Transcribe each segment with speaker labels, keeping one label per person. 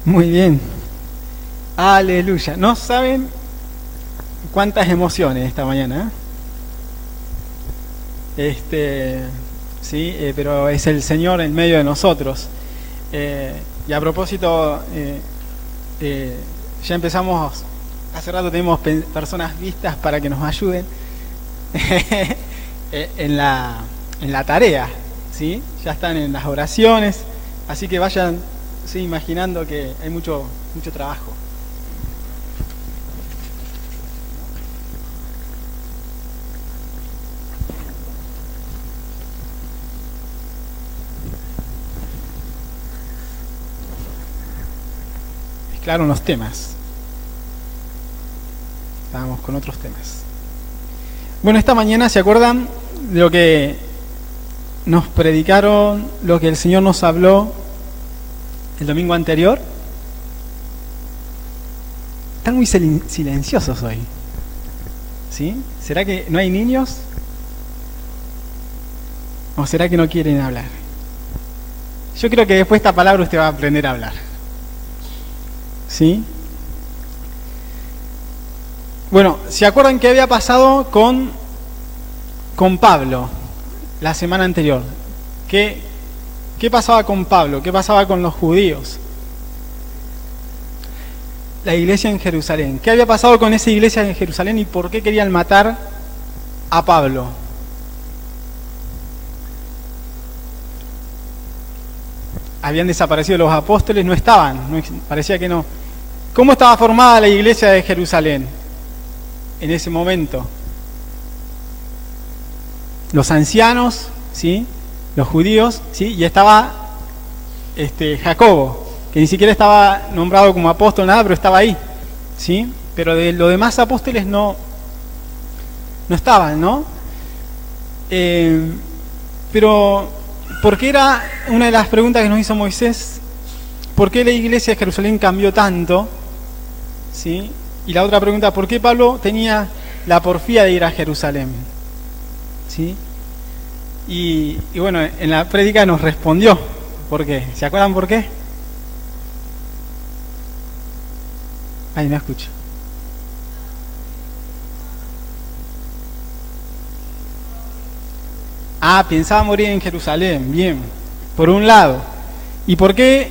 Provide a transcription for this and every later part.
Speaker 1: Muy bien. Aleluya. No saben cuántas emociones esta mañana. Sí, pero es el Señor en medio de nosotros. Y a propósito, ya empezamos, hace rato tenemos personas vistas para que nos ayuden en la tarea, ¿sí? Ya están en las oraciones, así que vayan, sí, imaginando que hay mucho trabajo. Mezclaron los temas. Estábamos con otros temas. Bueno, esta mañana, ¿se acuerdan de lo que nos predicaron, lo que el Señor nos habló el domingo anterior? Están muy silenciosos hoy. ¿Sí? ¿Será que no hay niños? ¿O será que no quieren hablar? Yo creo que después de esta palabra usted va a aprender a hablar. ¿Sí? Bueno, ¿se acuerdan qué había pasado con Pablo la semana anterior? ¿Qué pasaba con Pablo? ¿Qué pasaba con los judíos? La iglesia en Jerusalén. ¿Qué había pasado con esa iglesia en Jerusalén y por qué querían matar a Pablo? Habían desaparecido los apóstoles, no estaban, parecía que no. ¿Cómo estaba formada la iglesia de Jerusalén en ese momento? Los ancianos, ¿sí? Los judíos, ¿sí? Y estaba Jacobo, que ni siquiera estaba nombrado como apóstol, nada, pero estaba ahí, ¿sí? Pero de los demás apóstoles no estaban, ¿no? Pero, ¿por qué era una de las preguntas que nos hizo Moisés? ¿Por qué la iglesia de Jerusalén cambió tanto? ¿Sí? Y la otra pregunta, ¿por qué Pablo tenía la porfía de ir a Jerusalén? ¿Sí? Y bueno, en la prédica nos respondió. ¿Por qué? ¿Se acuerdan por qué? Ay, no escucho. Pensaba morir en Jerusalén, bien, por un lado. ¿Y por qué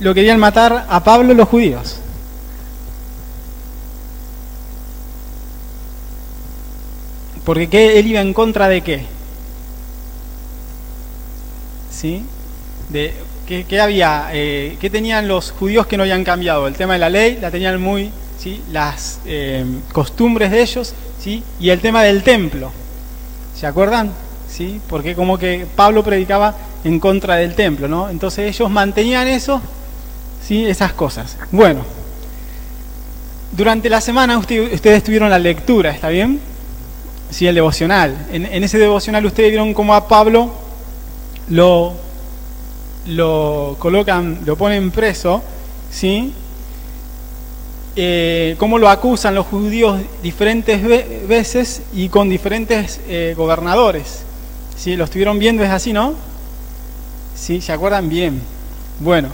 Speaker 1: lo querían matar a Pablo los judíos? Porque él iba en contra de qué. ¿Sí? ¿Qué había? ¿Qué tenían los judíos que no habían cambiado? El tema de la ley la tenían muy, ¿sí? Las costumbres de ellos, ¿sí? Y el tema del templo. ¿Se acuerdan? ¿Sí? Porque como que Pablo predicaba en contra del templo, ¿no? Entonces ellos mantenían eso, ¿sí? Esas cosas. Bueno, durante la semana ustedes tuvieron la lectura, ¿está bien? Sí, el devocional. En ese devocional ustedes vieron cómo a Pablo lo colocan, lo ponen preso, ¿sí? Cómo lo acusan los judíos diferentes veces y con diferentes gobernadores. ¿Sí? Lo estuvieron viendo, es así, ¿no? ¿Sí? ¿Se acuerdan? Bien. Bueno,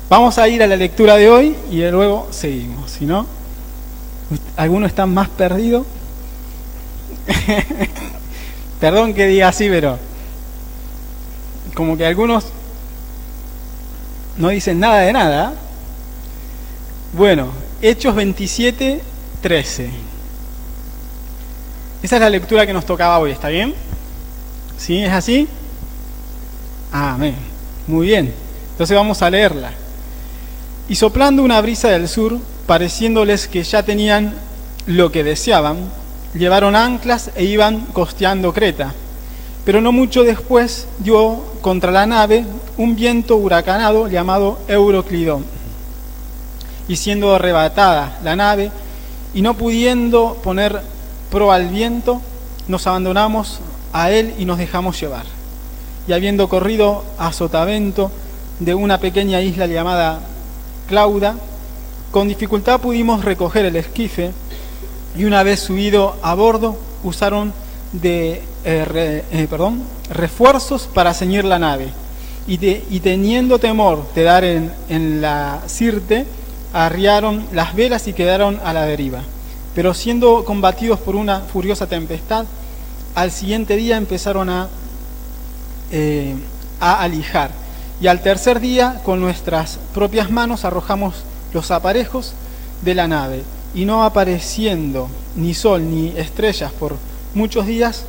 Speaker 1: vamos a ir a la lectura de hoy y luego seguimos. Si no, algunos están más perdidos. Perdón que diga así, pero como que algunos no dicen nada de nada. Bueno, Hechos 27, 13. Esa es la lectura que nos tocaba hoy, ¿está bien? ¿Sí? ¿Es así? Amén. Muy bien. Entonces vamos a leerla. Y soplando una brisa del sur, pareciéndoles que ya tenían lo que deseaban, llevaron anclas e iban costeando Creta. Pero no mucho después dio contra la nave un viento huracanado llamado Euroclidón. Y siendo arrebatada la nave, y no pudiendo poner proa al viento, nos abandonamos a él y nos dejamos llevar. Y habiendo corrido a sotavento de una pequeña isla llamada Clauda, con dificultad pudimos recoger el esquife, y una vez subido a bordo, usaron de refuerzos para ceñir la nave. y teniendo temor de dar en la sirte, arriaron las velas y quedaron a la deriva. Pero siendo combatidos por una furiosa tempestad, al siguiente día empezaron a alijar. Y al tercer día, con nuestras propias manos, arrojamos los aparejos de la nave. Y no apareciendo ni sol ni estrellas por muchos días,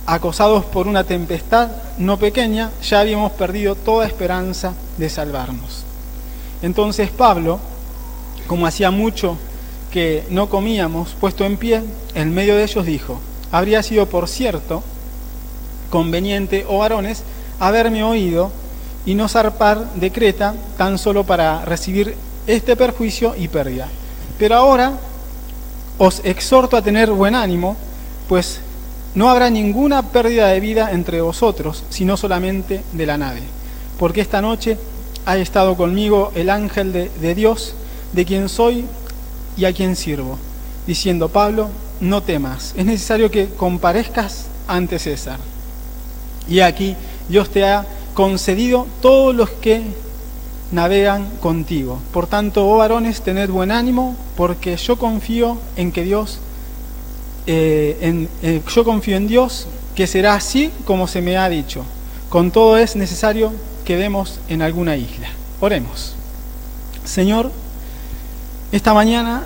Speaker 1: acosados por una tempestad no pequeña, ya habíamos perdido toda esperanza de salvarnos. Entonces Pablo, como hacía mucho que no comíamos, puesto en pie, en medio de ellos dijo: habría sido, por cierto, conveniente, oh varones, haberme oído y no zarpar de Creta tan solo para recibir este perjuicio y pérdida. Pero ahora os exhorto a tener buen ánimo, pues no habrá ninguna pérdida de vida entre vosotros, sino solamente de la nave. Porque esta noche ha estado conmigo el ángel de Dios, de quien soy y a quien sirvo, diciendo: Pablo, no temas, es necesario que comparezcas ante César. Y aquí Dios te ha concedido todos los que navegan contigo. Por tanto, oh varones, tened buen ánimo, porque yo confío en que Dios, yo confío en Dios, que será así como se me ha dicho. Con todo es necesario que demos en alguna isla. Oremos. Señor, esta mañana,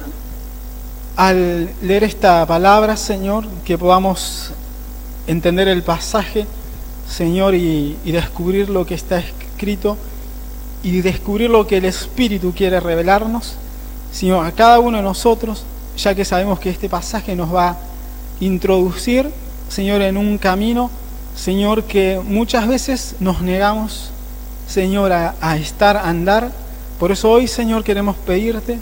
Speaker 1: al leer esta palabra, Señor, que podamos entender el pasaje, Señor, y descubrir lo que está escrito, y descubrir lo que el Espíritu quiere revelarnos, Señor, a cada uno de nosotros, ya que sabemos que este pasaje nos va a introducir, Señor, en un camino, Señor, que muchas veces nos negamos, Señor, a andar. Por eso hoy, Señor, queremos pedirte,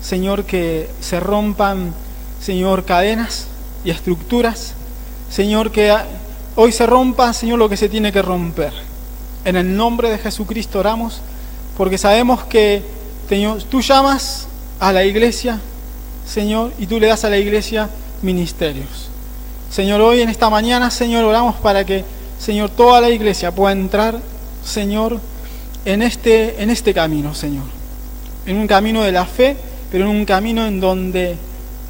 Speaker 1: Señor, que se rompan, Señor, cadenas y estructuras, Señor, que hoy se rompa, Señor, lo que se tiene que romper. En el nombre de Jesucristo oramos, porque sabemos que, Señor, tú llamas a la iglesia, Señor, y tú le das a la iglesia ministerios. Señor, hoy en esta mañana, Señor, oramos para que, Señor, toda la iglesia pueda entrar, Señor, en este camino, Señor. En un camino de la fe, pero en un camino en donde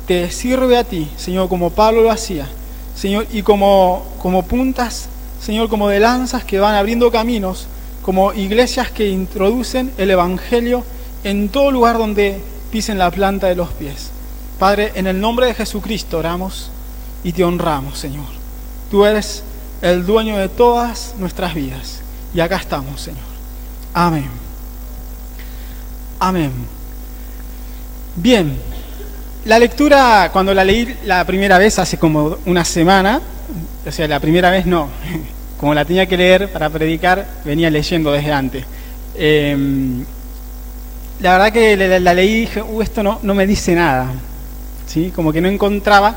Speaker 1: te sirve a ti, Señor, como Pablo lo hacía, Señor, y como puntas, Señor, como de lanzas que van abriendo caminos, como iglesias que introducen el Evangelio en todo lugar donde pisen la planta de los pies. Padre, en el nombre de Jesucristo oramos y te honramos, Señor. Tú eres el dueño de todas nuestras vidas. Y acá estamos, Señor. Amén. Amén. Bien, la lectura, cuando la leí la primera vez hace como una semana, o sea, la primera vez no, como la tenía que leer para predicar, venía leyendo desde antes. La verdad que la leí y dije, esto no me dice nada, ¿sí? Como que no encontraba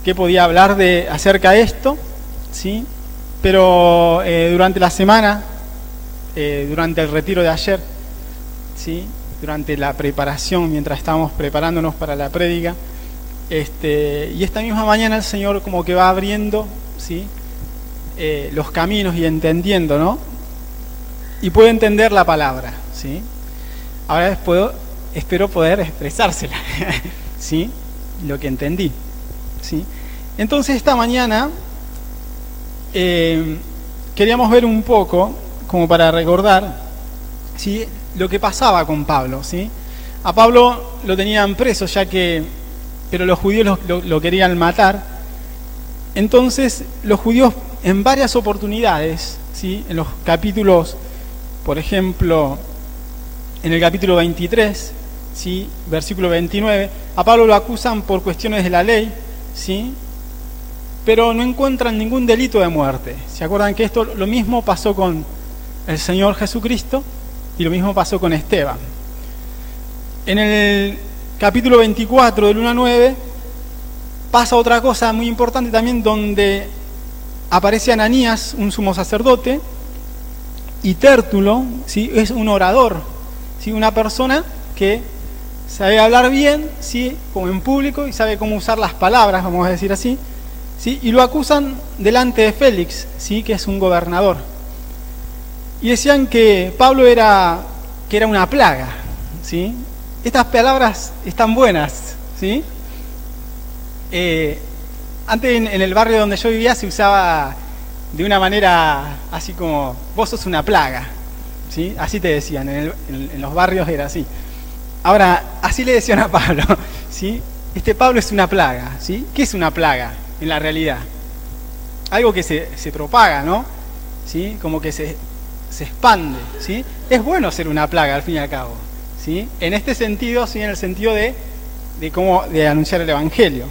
Speaker 1: qué podía hablar acerca de esto, ¿sí? Pero durante la semana, durante el retiro de ayer, ¿sí? Durante la preparación, mientras estábamos preparándonos para la prédica, y esta misma mañana el Señor como que va abriendo, ¿sí? Los caminos y entendiendo, ¿no? Y puedo entender la palabra, ¿sí? Ahora espero poder expresársela, ¿sí? Lo que entendí, ¿sí? Entonces esta mañana queríamos ver un poco, como para recordar, ¿sí? Lo que pasaba con Pablo, ¿sí? A Pablo lo tenían preso, pero los judíos lo querían matar. Entonces los judíos en varias oportunidades, ¿sí? En los capítulos, por ejemplo, en el capítulo 23, ¿sí? Versículo 29, a Pablo lo acusan por cuestiones de la ley, ¿sí? Pero no encuentran ningún delito de muerte. ¿Se acuerdan que esto lo mismo pasó con el Señor Jesucristo y lo mismo pasó con Esteban? En el capítulo 24, del 1 a 9, pasa otra cosa muy importante también, donde aparece Ananías, un sumo sacerdote, y Tértulo, ¿sí? Es un orador, ¿sí? Una persona que sabe hablar bien, ¿sí? Como en público, y sabe cómo usar las palabras, vamos a decir así, ¿sí? Y lo acusan delante de Félix, ¿sí? Que es un gobernador. y decían que Pablo era una plaga, ¿sí? Estas palabras están buenas, ¿sí? Antes en el barrio donde yo vivía se usaba de una manera así como, vos sos una plaga, ¿sí? Así te decían, en los barrios era así. Ahora, así le decían a Pablo, ¿sí? Este Pablo es una plaga, ¿sí? ¿Qué es una plaga en la realidad? Algo que se propaga, ¿no? ¿Sí? Como que se expande, ¿sí? Es bueno ser una plaga, al fin y al cabo, ¿sí? En este sentido, sí, en el sentido de anunciar el Evangelio.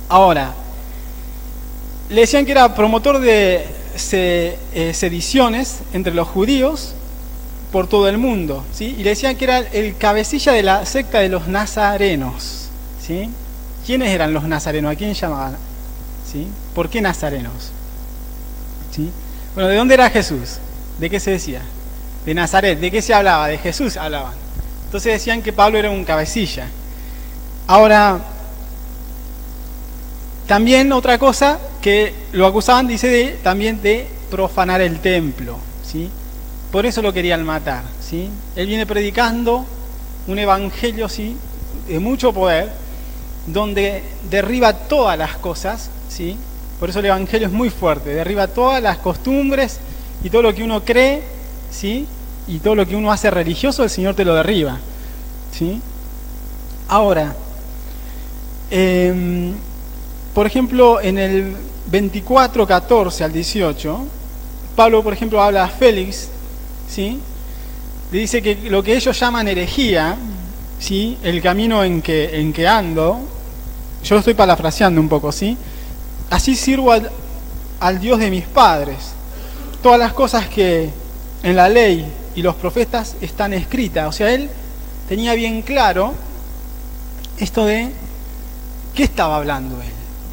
Speaker 1: Ahora, le decían que era promotor de sediciones entre los judíos por todo el mundo, ¿sí? Y le decían que era el cabecilla de la secta de los nazarenos, ¿sí? ¿Quiénes eran los nazarenos? ¿A quién llamaban? ¿Sí? ¿Por qué nazarenos? ¿Sí? Bueno, ¿de dónde era Jesús? ¿De qué se decía? De Nazaret. ¿De qué se hablaba? De Jesús hablaban. Entonces decían que Pablo era un cabecilla. Ahora, también otra cosa que lo acusaban, dice, también de profanar el templo, ¿sí? Por eso lo querían matar, ¿sí? Él viene predicando un evangelio, ¿sí?, de mucho poder, donde derriba todas las cosas, ¿sí? Por eso el evangelio es muy fuerte, derriba todas las costumbres y todo lo que uno cree, ¿sí? Y todo lo que uno hace religioso, el Señor te lo derriba, ¿sí? Ahora, por ejemplo, en el 24, 14 al 18, Pablo, por ejemplo, habla a Félix, ¿sí? Le dice que lo que ellos llaman herejía, ¿sí?, el camino en que ando, yo lo estoy parafraseando un poco, ¿sí? Así sirvo al Dios de mis padres. Todas las cosas que en la ley y los profetas están escritas. O sea, él tenía bien claro esto de qué estaba hablando él,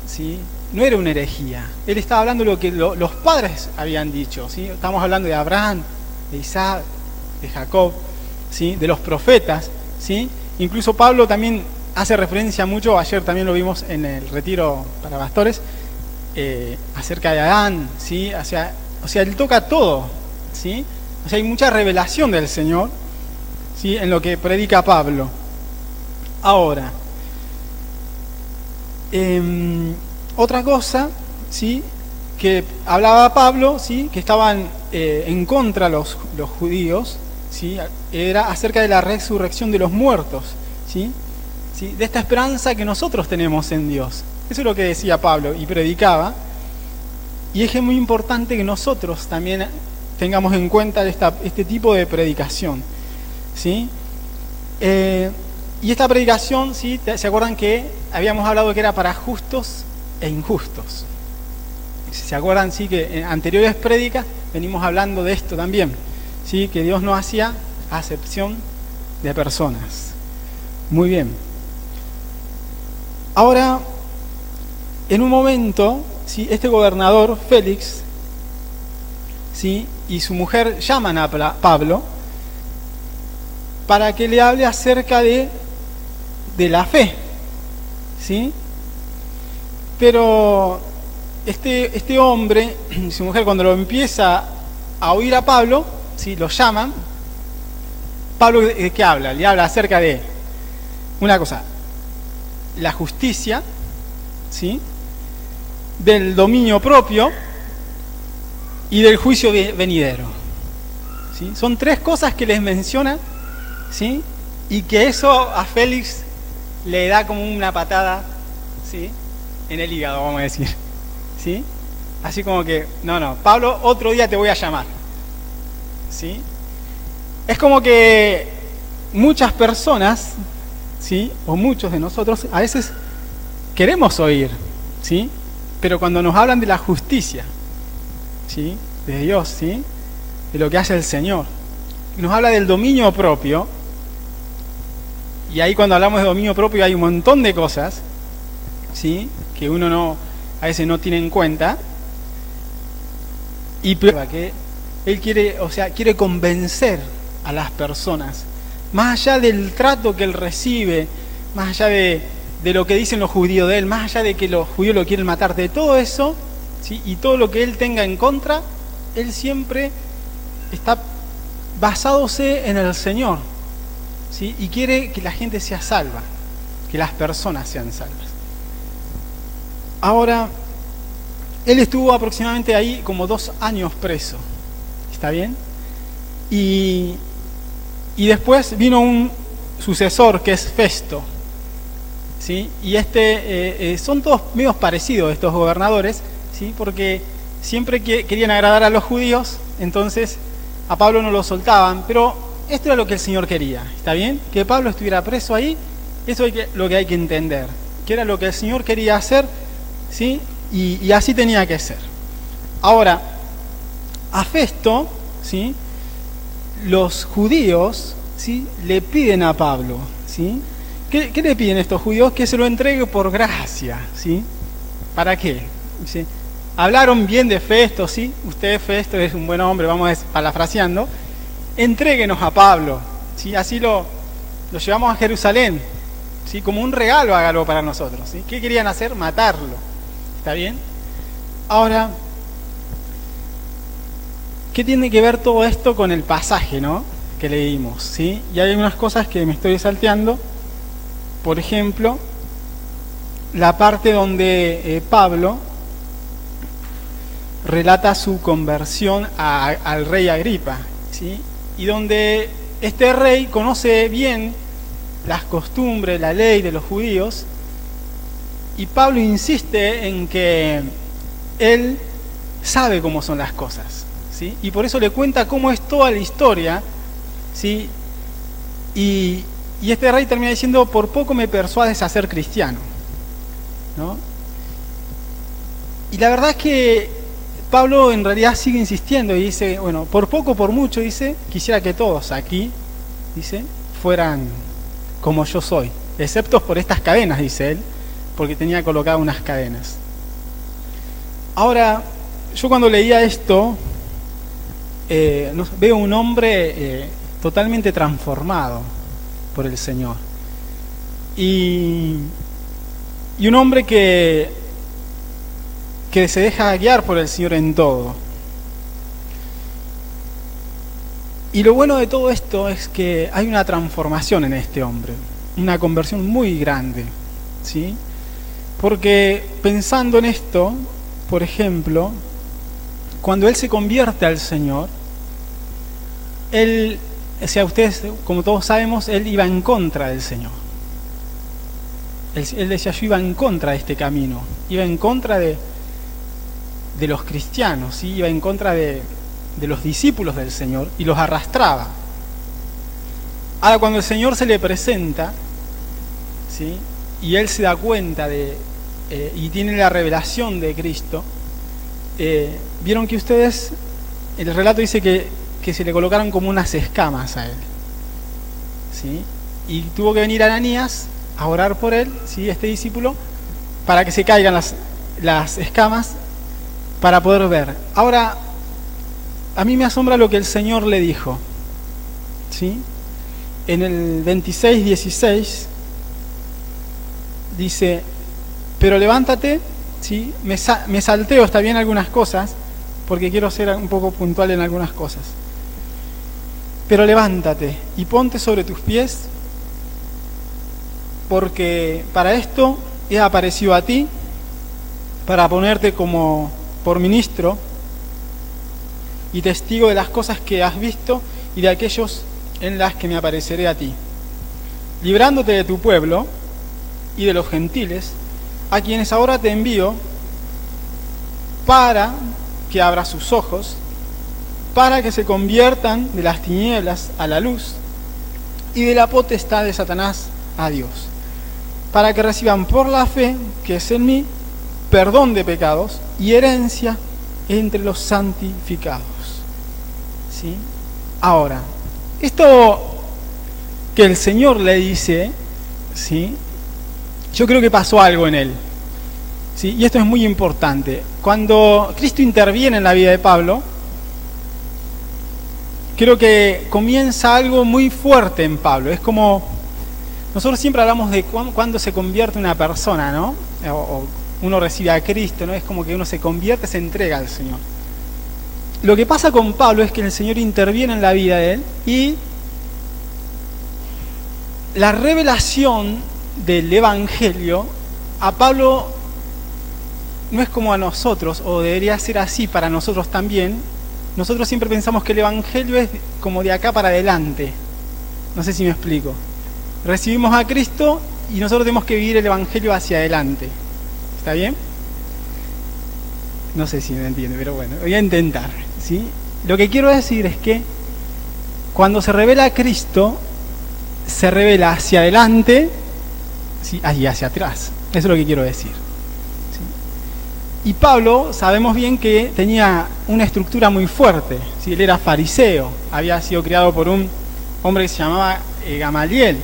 Speaker 1: ¿sí? No era una herejía. Él estaba hablando lo que los padres habían dicho, ¿sí? Estamos hablando de Abraham, de Isaac, de Jacob, ¿sí?, de los profetas, ¿sí? Incluso Pablo también hace referencia mucho, ayer también lo vimos en el retiro para pastores, acerca de Adán, ¿sí? O sea, él toca todo, ¿sí? O sea, hay mucha revelación del Señor, ¿sí?, en lo que predica Pablo. Ahora, otra cosa, ¿sí?, que hablaba Pablo, ¿sí?, que estaban en contra los judíos, ¿sí?, era acerca de la resurrección de los muertos, ¿sí?, ¿sí?, de esta esperanza que nosotros tenemos en Dios. Eso es lo que decía Pablo y predicaba, y es muy importante que nosotros también tengamos en cuenta este tipo de predicación, ¿sí? Y esta predicación, ¿sí?, ¿se acuerdan que habíamos hablado que era para justos e injustos? ¿Se acuerdan? Sí, que en anteriores prédicas venimos hablando de esto también, ¿sí?, que Dios no hacía acepción de personas. Muy bien. Ahora, en un momento, ¿sí?, este gobernador, Félix, ¿sí?, y su mujer llaman a Pablo para que le hable acerca de la fe, ¿sí? Pero este hombre, su mujer, cuando lo empieza a oír a Pablo, ¿sí?, lo llaman. Pablo, ¿de qué habla? Le habla acerca de una cosa: la justicia, ¿sí?, del dominio propio y del juicio venidero, ¿sí? Son tres cosas que les menciona, ¿sí?, y que eso a Félix le da como una patada, ¿sí?, en el hígado, vamos a decir, ¿sí? Así como que, no, Pablo, otro día te voy a llamar, ¿sí? Es como que muchas personas, ¿sí?, o muchos de nosotros a veces queremos oír, ¿sí?, pero cuando nos hablan de la justicia, ¿sí?, de Dios, ¿sí?, de lo que hace el Señor, nos habla del dominio propio, y ahí cuando hablamos de dominio propio hay un montón de cosas, ¿sí?, que uno a veces no tiene en cuenta, y prueba que él quiere convencer a las personas, más allá del trato que él recibe, más allá de lo que dicen los judíos de él, más allá de que los judíos lo quieren matar, de todo eso, ¿sí?, y todo lo que él tenga en contra, él siempre está basándose en el Señor, ¿sí? Y quiere que la gente sea salva, que las personas sean salvas. Ahora, él estuvo aproximadamente ahí como 2 años preso, ¿está bien? Y después vino un sucesor que es Festo, ¿sí? Y son todos medios parecidos estos gobernadores, ¿sí? Porque siempre querían agradar a los judíos, entonces a Pablo no lo soltaban, pero esto era lo que el Señor quería, ¿está bien? Que Pablo estuviera preso ahí, eso es lo que hay que entender, que era lo que el Señor quería hacer, ¿sí? Y así tenía que ser. Ahora, a Festo, ¿sí? Los judíos, ¿sí? Le piden a Pablo, ¿sí? ¿Qué le piden estos judíos? Que se lo entregue por gracia, ¿sí? ¿Para qué? ¿Sí? Hablaron bien de Festo, ¿sí? Usted, Festo, es un buen hombre, vamos parafraseando. Entréguenos a Pablo, ¿sí? Así lo llevamos a Jerusalén, ¿sí? Como un regalo, hágalo para nosotros, ¿sí? ¿Qué querían hacer? Matarlo, ¿está bien? Ahora, ¿qué tiene que ver todo esto con el pasaje, ¿no? Que leímos, ¿sí? Y hay unas cosas que me estoy salteando. Por ejemplo, la parte donde Pablo relata su conversión al rey Agripa, ¿sí? Y donde este rey conoce bien las costumbres, la ley de los judíos, y Pablo insiste en que él sabe cómo son las cosas, ¿sí? Y por eso le cuenta cómo es toda la historia, ¿sí? Y este rey termina diciendo: por poco me persuades a ser cristiano, ¿no? Y la verdad es que Pablo en realidad sigue insistiendo y dice, bueno, por poco, por mucho, dice, quisiera que todos aquí, dice, fueran como yo soy, excepto por estas cadenas, dice él, porque tenía colocadas unas cadenas. Ahora, yo cuando leía esto, veo un hombre totalmente transformado por el Señor. Y un hombre que se deja guiar por el Señor en todo. Y lo bueno de todo esto es que hay una transformación en este hombre, una conversión muy grande, ¿sí? Porque pensando en esto, por ejemplo, cuando él se convierte al Señor, él, o sea, ustedes, como todos sabemos, él iba en contra del Señor. Él decía, yo iba en contra de este camino, iba en contra de los cristianos, ¿sí? Iba en contra de los discípulos del Señor y los arrastraba. Ahora, cuando el Señor se le presenta, ¿sí? Y él se da cuenta y tiene la revelación de Cristo, vieron que ustedes, el relato dice que se le colocaron como unas escamas a él, ¿sí? Y tuvo que venir Ananías a orar por él, ¿sí? Este discípulo, para que se caigan las escamas para poder ver. Ahora, a mí me asombra lo que el Señor le dijo, ¿sí? En el 26:16 dice, pero levántate, ¿sí? Me salteo, está bien, algunas cosas, porque quiero ser un poco puntual en algunas cosas. Pero levántate y ponte sobre tus pies, porque para esto he aparecido a ti, para ponerte como por ministro y testigo de las cosas que has visto y de aquellos en las que me apareceré a ti, librándote de tu pueblo y de los gentiles, a quienes ahora te envío, para que abras sus ojos, para que se conviertan de las tinieblas a la luz y de la potestad de Satanás a Dios, para que reciban por la fe que es en mí perdón de pecados y herencia entre los santificados, ¿sí? Ahora, esto que el Señor le dice, ¿sí? Yo creo que pasó algo en él, ¿sí? Y esto es muy importante. Cuando Cristo interviene en la vida de Pablo, creo que comienza algo muy fuerte en Pablo. Es como, nosotros siempre hablamos de cuando se convierte una persona, ¿no? O uno recibe a Cristo, ¿no? Es como que uno se convierte, se entrega al Señor. lo que pasa con Pablo es que el Señor interviene en la vida de él y la revelación del Evangelio a Pablo no es como a nosotros, o debería ser así para nosotros también. Nosotros siempre pensamos que el Evangelio es como de acá para adelante. No sé si me explico. Recibimos a Cristo y nosotros tenemos que vivir el Evangelio hacia adelante. ¿Está bien? No sé si me entiende, pero bueno, voy a intentar, ¿sí? Lo que quiero decir es que cuando se revela a Cristo, se revela hacia adelante, ¿sí? Y hacia atrás. Eso es lo que quiero decir. ¿Sí? Y Pablo, sabemos bien que tenía una estructura muy fuerte, ¿sí? Él era fariseo, había sido criado por un hombre que se llamaba Gamaliel.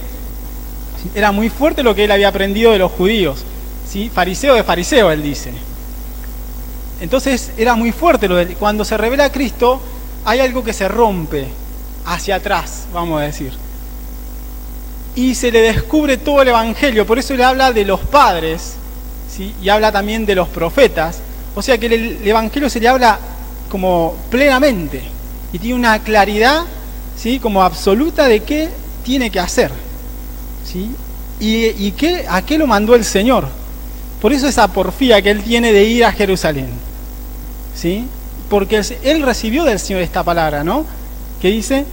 Speaker 1: ¿Sí? Era muy fuerte lo que él había aprendido de los judíos, ¿sí? Fariseo de fariseo, él dice. Entonces era muy fuerte lo de cuando se revela a Cristo, hay algo que se rompe hacia atrás, vamos a decir. Y se le descubre todo el Evangelio, por eso él habla de los padres, ¿sí? Y habla también de los profetas. O sea que el Evangelio se le habla como plenamente y tiene una claridad, ¿sí? Como absoluta de qué tiene que hacer, ¿sí? Y a qué lo mandó el Señor. Por eso esa porfía que él tiene de ir a Jerusalén, ¿sí? Porque él recibió del Señor esta palabra, ¿no? Que dice,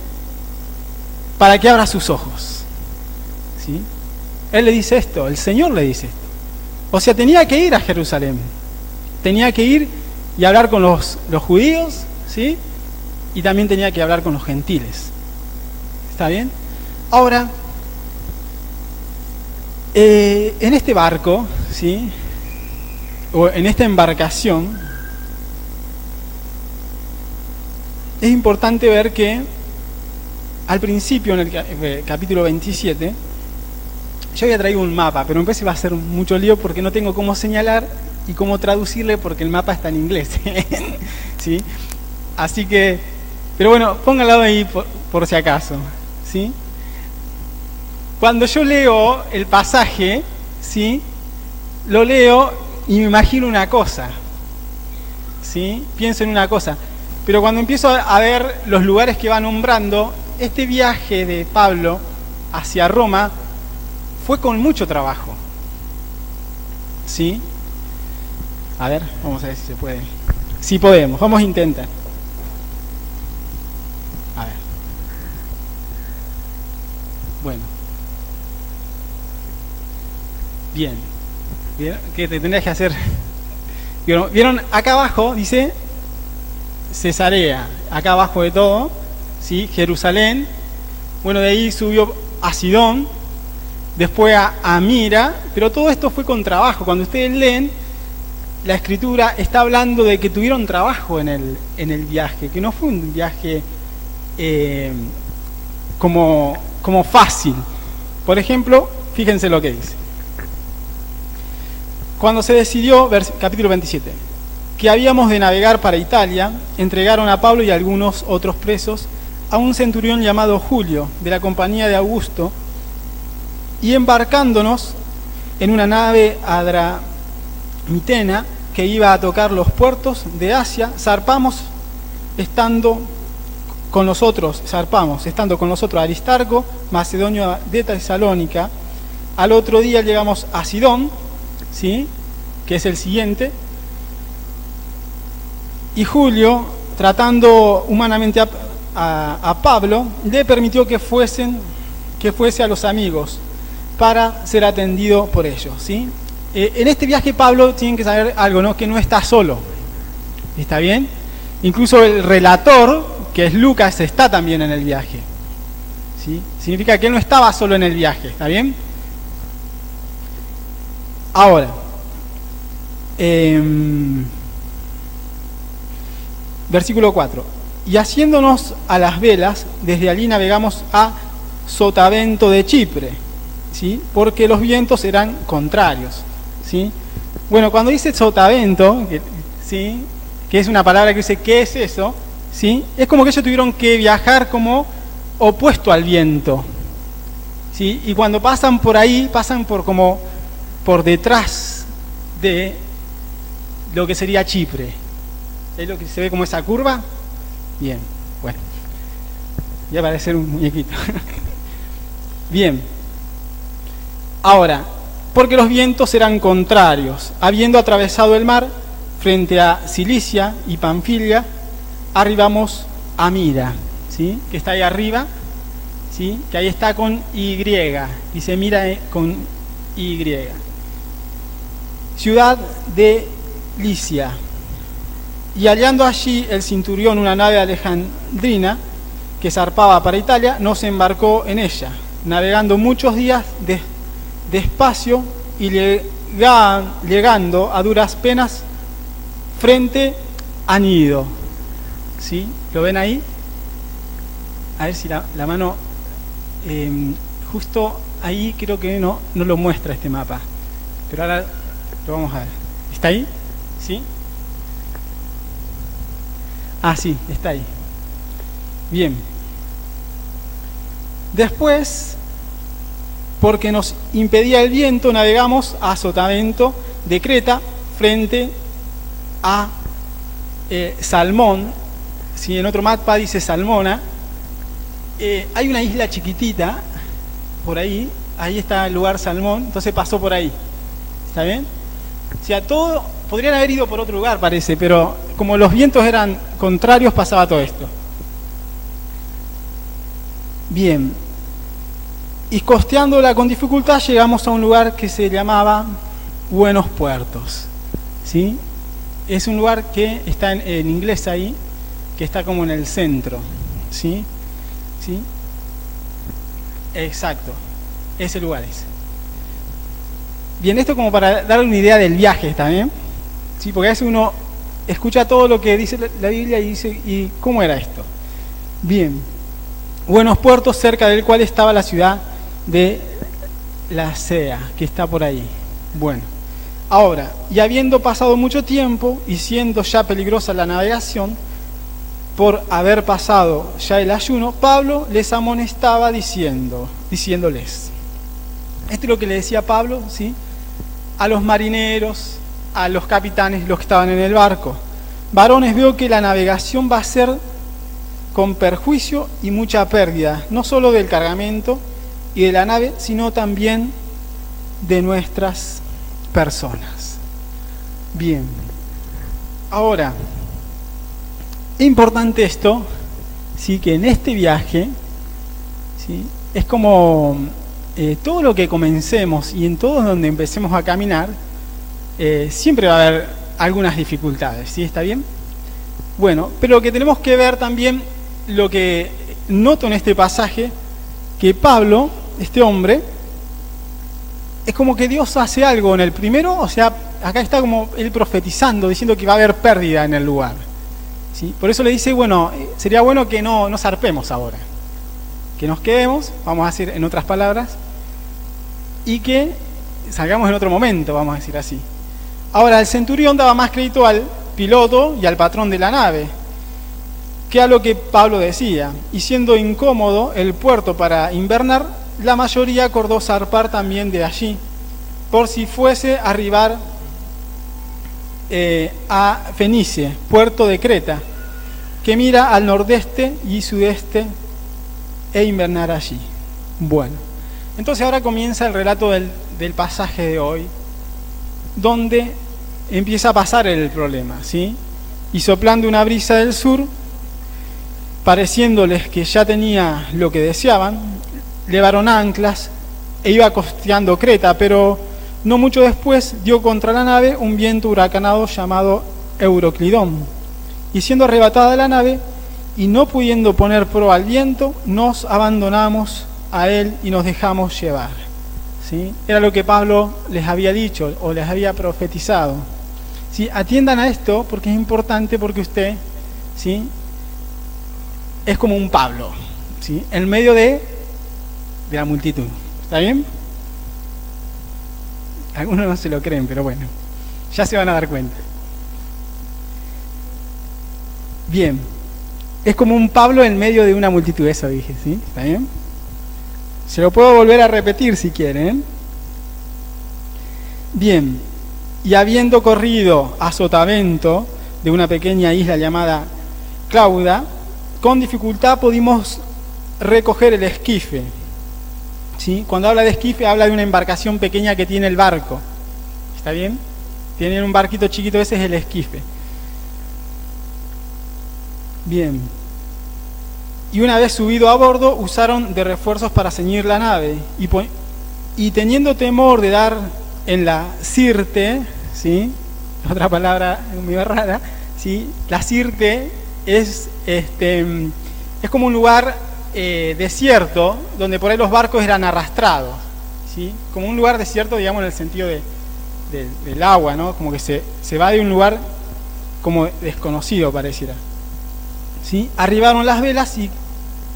Speaker 1: para que abra sus ojos, ¿sí? Él le dice esto, el Señor le dice esto. O sea, tenía que ir a Jerusalén, tenía que ir y hablar con los judíos, ¿sí? Y también tenía que hablar con los gentiles. ¿Está bien? Ahora, en este barco, ¿sí? O en esta embarcación, es importante ver que al principio, en el capítulo 27, yo había traído un mapa, pero me parece que va a ser mucho lío porque no tengo cómo señalar y cómo traducirle porque el mapa está en inglés. ¿Sí? Así que, pero bueno, pónganlo ahí por si acaso, ¿sí? Cuando yo leo el pasaje, ¿sí? Lo leo y me imagino una cosa, ¿sí? Pienso en una cosa. Pero cuando empiezo a ver los lugares que va nombrando, este viaje de Pablo hacia Roma fue con mucho trabajo, ¿sí? A ver, vamos a ver si se puede. Sí podemos, vamos a intentar. A ver. Bueno. Bien. ¿Vieron? ¿Qué te tendrías que hacer? ¿Vieron? Acá abajo dice Cesarea, acá abajo de todo, ¿sí? Jerusalén. Bueno, de ahí subió a Sidón, después a Mira, pero todo esto fue con trabajo. Cuando ustedes leen, la Escritura está hablando de que tuvieron trabajo en el viaje, que no fue un viaje como fácil. Por ejemplo, fíjense lo que dice. Cuando se decidió, capítulo 27, que habíamos de navegar para Italia, entregaron a Pablo y a algunos otros presos a un centurión llamado Julio, de la compañía de Augusto, y embarcándonos en una nave adramitena que iba a tocar los puertos de Asia, zarpamos estando con nosotros Aristarco, macedonio de Tesalónica. Al otro día llegamos a Sidón, ¿sí? Que es el siguiente, y Julio, tratando humanamente a Pablo, le permitió que fuese a los amigos para ser atendido por ellos, ¿sí? En este viaje Pablo tiene que saber algo, ¿no? Que no está solo, ¿está bien? Incluso el relator, que es Lucas, está también en el viaje, ¿sí? Significa que él no estaba solo en el viaje, ¿está bien? Ahora, versículo 4. Y haciéndonos a las velas, desde allí navegamos a Sotavento de Chipre, ¿sí? Porque los vientos eran contrarios, ¿sí? Bueno, cuando dice Sotavento, ¿sí? Que es una palabra que dice ¿qué es eso? ¿Sí? Es como que ellos tuvieron que viajar como opuesto al viento, ¿sí? Y cuando pasan por ahí, pasan por detrás de lo que sería Chipre. ¿Es lo que se ve como esa curva? Bien, bueno. Voy a parecer un muñequito. Bien. Ahora, porque los vientos eran contrarios, habiendo atravesado el mar frente a Cilicia y Panfilia, arribamos a Mira, ¿sí? Que está ahí arriba, ¿sí? Que ahí está con Y, dice Mira con Y. Ciudad de Licia. Y hallando allí el centurión una nave alejandrina que zarpaba para Italia, nos embarcó en ella, navegando muchos días despacio y llegando a duras penas frente a Nido. ¿Sí? ¿Lo ven ahí? A ver si la mano, justo ahí creo que no lo muestra este mapa, pero ahora lo vamos a ver. ¿Está ahí? ¿Sí? Ah, sí, está ahí. Bien. Después, porque nos impedía el viento, navegamos a Sotavento de Creta frente a Salmón. Si en otro mapa dice Salmona, hay una isla chiquitita por ahí está el lugar Salmón, entonces pasó por ahí. ¿Está bien? O sea, todo podrían haber ido por otro lugar, parece, pero como los vientos eran contrarios, pasaba todo esto. Bien. Y costeándola con dificultad llegamos a un lugar que se llamaba Buenos Puertos. ¿Sí? Es un lugar que está en inglés ahí, que está como en el centro. ¿Sí? ¿Sí? Exacto. Ese lugar es. Bien, esto como para dar una idea del viaje también. ¿Sí? Porque a veces uno escucha todo lo que dice la Biblia y dice, ¿y cómo era esto? Bien. Buenos Puertos, cerca del cual estaba la ciudad de Lasea, que está por ahí. Bueno, ahora, y habiendo pasado mucho tiempo y siendo ya peligrosa la navegación, por haber pasado ya el ayuno, Pablo les amonestaba diciéndoles. Esto es lo que le decía Pablo, ¿sí? A los marineros, a los capitanes, los que estaban en el barco. Varones, veo que la navegación va a ser con perjuicio y mucha pérdida, no solo del cargamento y de la nave, sino también de nuestras personas. Bien. Ahora, es importante esto, ¿sí? Que en este viaje, ¿sí? Es como todo lo que comencemos y en todo donde empecemos a caminar, siempre va a haber algunas dificultades, ¿sí? ¿Está bien? Bueno, pero lo que tenemos que ver también, lo que noto en este pasaje, que Pablo, este hombre, es como que Dios hace algo en el primero, o sea, acá está como él profetizando, diciendo que va a haber pérdida en el lugar. ¿Sí? Por eso le dice, bueno, sería bueno que no zarpemos ahora, que nos quedemos, vamos a decir en otras palabras, y que salgamos en otro momento, vamos a decir así. Ahora, el centurión daba más crédito al piloto y al patrón de la nave que a lo que Pablo decía, y siendo incómodo el puerto para invernar, la mayoría acordó zarpar también de allí, por si fuese a arribar a Fenice, puerto de Creta, que mira al nordeste y sudeste, e invernar allí. Bueno, entonces ahora comienza el relato del pasaje de hoy, donde empieza a pasar el problema, ¿sí? Y soplando una brisa del sur, pareciéndoles que ya tenía lo que deseaban, levaron anclas e iba costeando Creta, pero no mucho después dio contra la nave un viento huracanado llamado Euroclidón, y siendo arrebatada la nave y no pudiendo poner proa al viento, nos abandonamos a él y nos dejamos llevar. ¿Sí? Era lo que Pablo les había dicho o les había profetizado. ¿Sí? Atiendan a esto porque es importante, porque usted, ¿sí?, es como un Pablo, ¿sí?, en medio de la multitud. ¿Está bien? Algunos no se lo creen, pero bueno, ya se van a dar cuenta. Bien, es como un Pablo en medio de una multitud, eso dije, ¿sí? ¿Está bien? Se lo puedo volver a repetir si quieren. Bien, y habiendo corrido a Sotavento, de una pequeña isla llamada Clauda, con dificultad pudimos recoger el esquife. ¿Sí? Cuando habla de esquife, habla de una embarcación pequeña que tiene el barco. ¿Está bien? Tienen un barquito chiquito, ese es el esquife. Bien. Y una vez subido a bordo, usaron de refuerzos para ceñir la nave. Y teniendo temor de dar en la sirte, ¿sí? Otra palabra muy rara, ¿sí? La sirte es como un lugar desierto, donde por ahí los barcos eran arrastrados, ¿sí? Como un lugar desierto, digamos, en el sentido del agua, ¿no? Como que se va de un lugar como desconocido, pareciera. ¿Sí? Arribaron las velas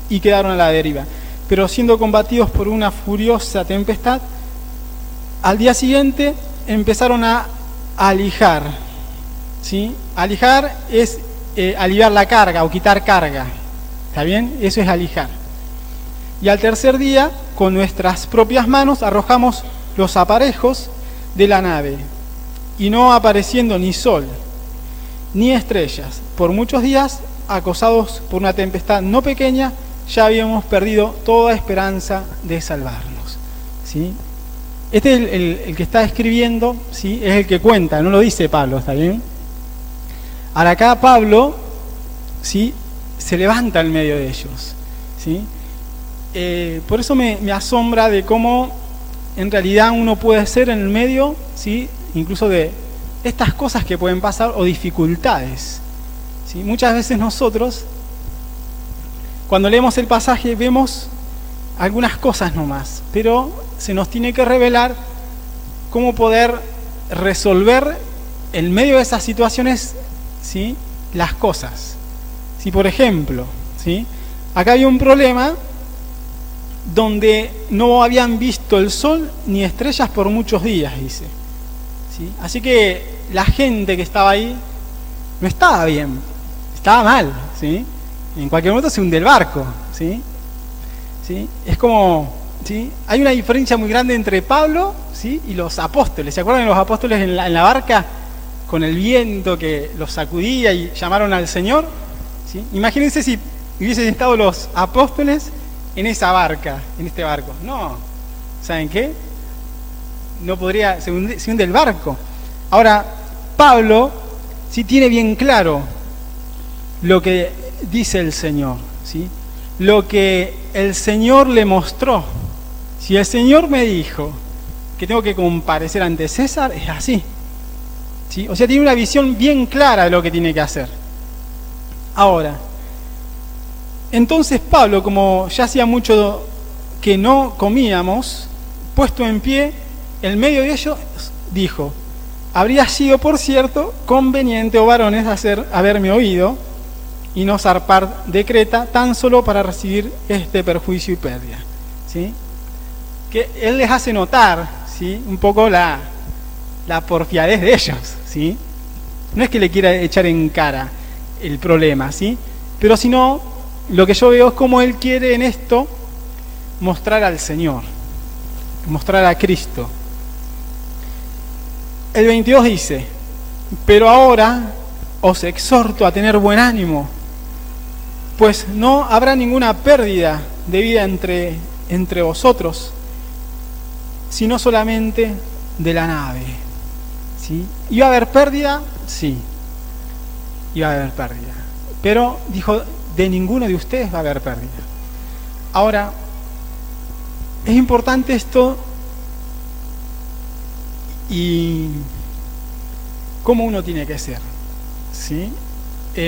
Speaker 1: y quedaron a la deriva. Pero siendo combatidos por una furiosa tempestad, al día siguiente empezaron a alijar. ¿Sí? Alijar es aliviar la carga o quitar carga. ¿Está bien? Eso es alijar. Y al tercer día, con nuestras propias manos, arrojamos los aparejos de la nave, y no apareciendo ni sol, ni estrellas, por muchos días, acosados por una tempestad no pequeña, ya habíamos perdido toda esperanza de salvarnos. ¿Sí? Este es el que está escribiendo, ¿sí? Es el que cuenta, no lo dice Pablo, ¿está bien? Ahora acá Pablo, ¿sí? Se levanta en medio de ellos, ¿sí? Por eso me asombra de cómo en realidad uno puede ser en el medio, ¿sí? Incluso de estas cosas que pueden pasar o dificultades. ¿Sí? Muchas veces nosotros, cuando leemos el pasaje, vemos algunas cosas nomás, pero se nos tiene que revelar cómo poder resolver en medio de esas situaciones, ¿sí? Las cosas. Si por ejemplo, ¿sí? Acá había un problema donde no habían visto el sol ni estrellas por muchos días, dice. ¿Sí? Así que la gente que estaba ahí no estaba bien, estaba mal, ¿sí? En cualquier momento se hunde el barco, ¿sí? ¿Sí? Es como, ¿sí? Hay una diferencia muy grande entre Pablo, ¿sí? Y los apóstoles. ¿Se acuerdan de los apóstoles en la barca con el viento que los sacudía y llamaron al Señor? ¿Sí? Imagínense si hubiesen estado los apóstoles en esa barca, en este barco. No, ¿saben qué? No podría, se hunde el barco. Ahora, Pablo sí tiene bien claro lo que dice el Señor, ¿sí? Lo que el Señor le mostró. Si el Señor me dijo que tengo que comparecer ante César, es así, ¿sí? O sea, tiene una visión bien clara de lo que tiene que hacer. Ahora, entonces Pablo, como ya hacía mucho que no comíamos, puesto en pie, en medio de ellos, dijo: habría sido, por cierto, conveniente, oh varones, haberme oído y no zarpar de Creta, tan solo para recibir este perjuicio y pérdida. ¿Sí? Que él les hace notar, ¿sí? Un poco la porfiadez de ellos, ¿sí? No es que le quiera echar en cara el problema, ¿sí? Pero sino, lo que yo veo es cómo él quiere en esto mostrar al Señor, mostrar a Cristo. El 22 dice: pero ahora os exhorto a tener buen ánimo, pues no habrá ninguna pérdida de vida entre vosotros, sino solamente de la nave. ¿Sí? ¿Iba a haber pérdida? Sí, iba a haber pérdida. Pero dijo, de ninguno de ustedes va a haber pérdida. Ahora, es importante esto y cómo uno tiene que ser, ¿sí?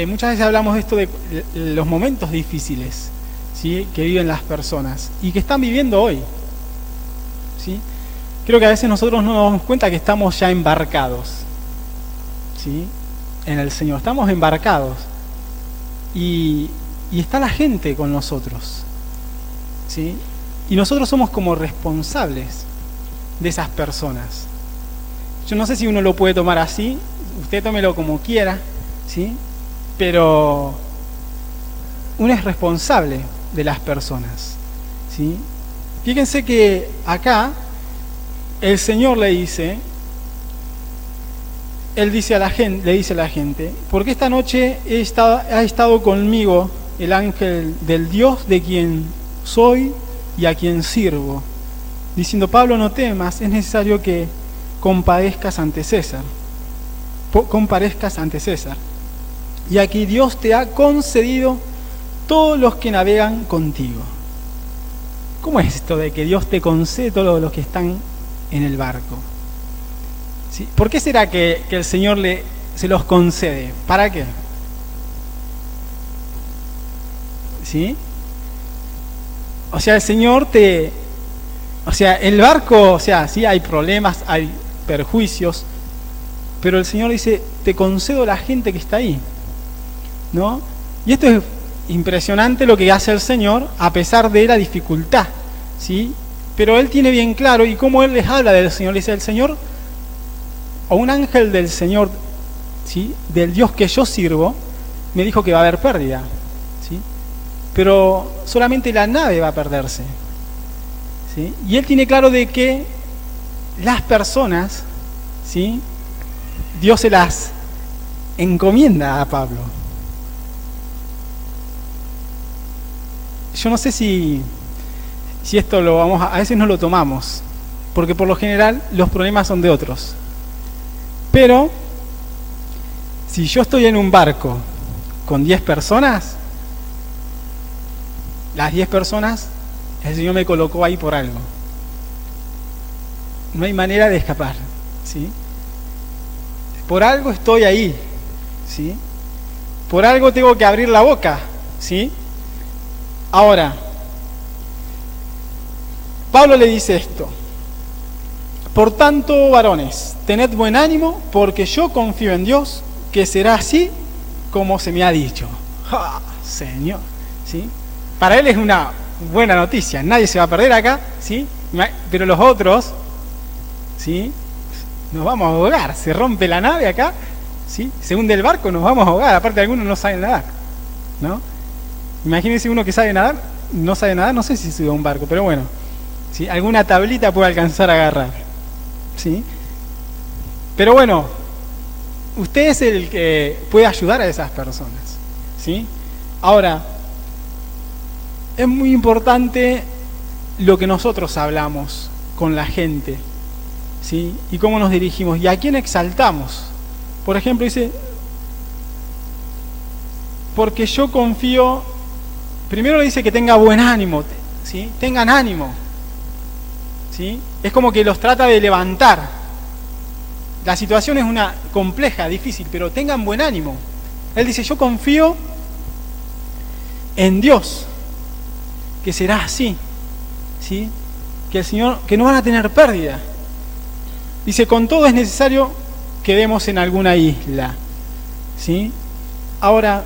Speaker 1: Muchas veces hablamos de esto de los momentos difíciles, ¿sí? Que viven las personas y que están viviendo hoy, ¿sí? Creo que a veces nosotros no nos damos cuenta que estamos ya embarcados, ¿sí? En el Señor, estamos embarcados y está la gente con nosotros, ¿sí? Y nosotros somos como responsables de esas personas. Yo no sé si uno lo puede tomar así, usted tómelo como quiera, ¿sí? Pero uno es responsable de las personas, ¿sí? Fíjense que acá el Señor le dice a la gente, porque esta noche ha estado conmigo el ángel del Dios de quien soy y a quien sirvo, diciendo: Pablo, no temas, es necesario que comparezcas ante César. Y aquí Dios te ha concedido todos los que navegan contigo. ¿Cómo es esto de que Dios te concede todos los que están en el barco? ¿Sí? ¿Por qué será que el Señor se los concede? ¿Para qué? ¿Sí? O sea, el Señor el barco, sí hay problemas, hay perjuicios, pero el Señor dice: te concedo la gente que está ahí, ¿no? Y esto es impresionante lo que hace el Señor a pesar de la dificultad, ¿sí? Pero Él tiene bien claro, y cómo Él les habla del Señor, dice: el Señor, o un ángel del Señor, ¿sí?, del Dios que yo sirvo, me dijo que va a haber pérdida, ¿sí? Pero solamente la nave va a perderse, ¿sí? Y Él tiene claro de que las personas, ¿sí?, Dios se las encomienda a Pablo. Yo no sé si esto a veces no lo tomamos, porque por lo general los problemas son de otros. Pero si yo estoy en un barco con 10 personas, las 10 personas el Señor me colocó ahí por algo. No hay manera de escapar, ¿sí? Por algo estoy ahí, ¿sí? Por algo tengo que abrir la boca, ¿sí? Ahora, Pablo le dice esto: por tanto, varones, tened buen ánimo, porque yo confío en Dios, que será así como se me ha dicho. ¡Ah, Señor! ¿Sí? Para él es una buena noticia, nadie se va a perder acá, ¿sí? Pero los otros, ¿sí?, nos vamos a ahogar, se rompe la nave acá, ¿sí?, se hunde el barco, nos vamos a ahogar, aparte algunos no saben nadar, ¿no? Imagínense uno que sabe nadar, no sé si sube a un barco, pero bueno, ¿sí?, alguna tablita puede alcanzar a agarrar, ¿sí? Pero bueno, usted es el que puede ayudar a esas personas, ¿sí? Ahora, es muy importante lo que nosotros hablamos con la gente, ¿sí?, y cómo nos dirigimos y a quién exaltamos. Por ejemplo, dice: porque yo confío. Primero le dice que tenga buen ánimo, ¿sí?, tengan ánimo, ¿sí? Es como que los trata de levantar. La situación es una compleja, difícil, pero tengan buen ánimo. Él dice: yo confío en Dios, que será así, ¿sí?, que el Señor, que no van a tener pérdida. Dice: con todo es necesario que demos en alguna isla, ¿sí? Ahora,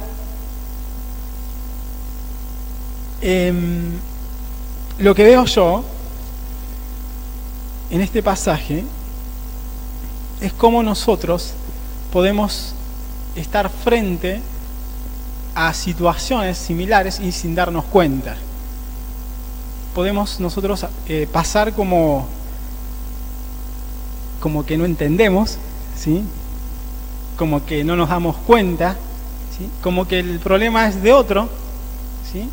Speaker 1: lo que veo yo en este pasaje es cómo nosotros podemos estar frente a situaciones similares y sin darnos cuenta. Podemos nosotros pasar como que no entendemos, ¿sí?, como que no nos damos cuenta, ¿sí?, como que el problema es de otro, ¿sí?,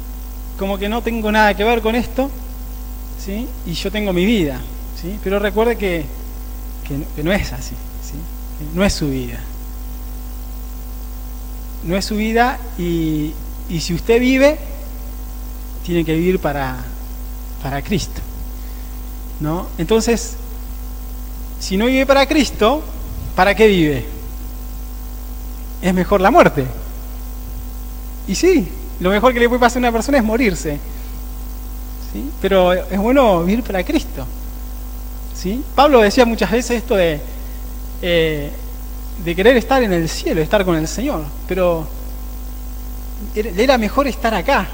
Speaker 1: como que no tengo nada que ver con esto, ¿sí?, y yo tengo mi vida, ¿sí? Pero recuerde que no es así, ¿sí?, no es su vida. No es su vida, y si usted vive, tiene que vivir para Cristo, ¿no? Entonces, si no vive para Cristo, ¿para qué vive? Es mejor la muerte. Y sí, lo mejor que le puede pasar a una persona es morirse, ¿sí? Pero es bueno vivir para Cristo, ¿sí? Pablo decía muchas veces esto de querer estar en el cielo, estar con el Señor, pero le era mejor estar acá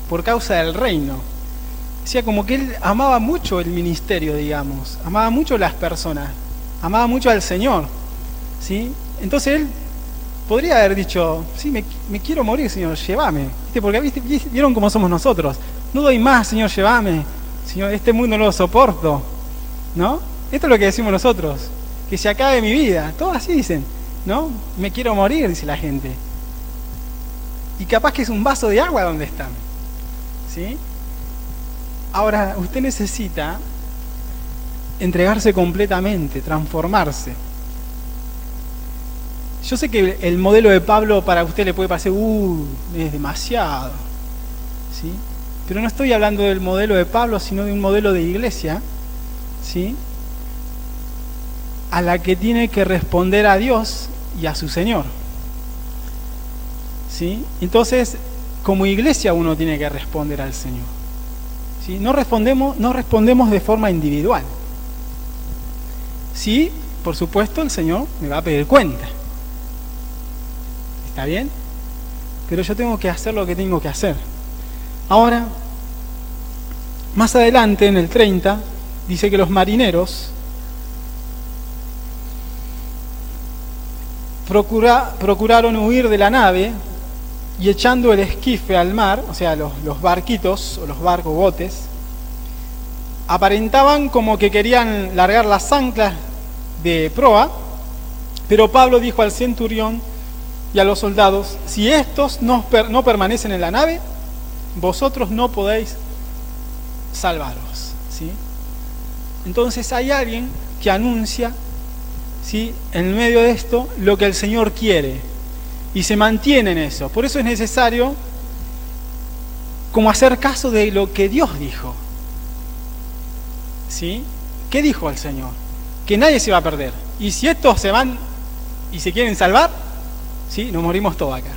Speaker 1: por causa del reino. Decía como que él amaba mucho el ministerio, digamos, amaba mucho las personas, amaba mucho al Señor, ¿sí? Entonces él podría haber dicho: sí, me quiero morir, Señor, llévame, ¿viste? Porque vieron cómo somos nosotros, no doy más, Señor, llévame, Señor, este mundo no lo soporto, ¿no? Esto es lo que decimos nosotros, que se acabe mi vida, todos así dicen, ¿no? Me quiero morir, dice la gente. Y capaz que es un vaso de agua donde están, ¿sí? Ahora, usted necesita entregarse completamente, transformarse. Yo sé que el modelo de Pablo para usted le puede parecer, es demasiado, ¿sí? Pero no estoy hablando del modelo de Pablo, sino de un modelo de iglesia, ¿sí? A la que tiene que responder a Dios y a su Señor, ¿sí? Entonces, como iglesia uno tiene que responder al Señor, ¿sí? No respondemos de forma individual. Sí, por supuesto, el Señor me va a pedir cuenta. ¿Está bien? Pero yo tengo que hacer lo que tengo que hacer. Ahora, más adelante, en el 30, dice que los marineros procuraron huir de la nave y echando el esquife al mar, o sea, los barquitos o los barcos, botes, aparentaban como que querían largar las anclas de proa, pero Pablo dijo al centurión y a los soldados: si estos no permanecen en la nave, vosotros no podéis salvaros, ¿sí? Entonces hay alguien que anuncia, ¿sí?, en medio de esto lo que el Señor quiere y se mantiene en eso. Por eso es necesario como hacer caso de lo que Dios dijo, ¿sí? ¿Qué dijo el Señor? Que nadie se va a perder. Y si estos se van y se quieren salvar, ¿sí?, nos morimos todos acá.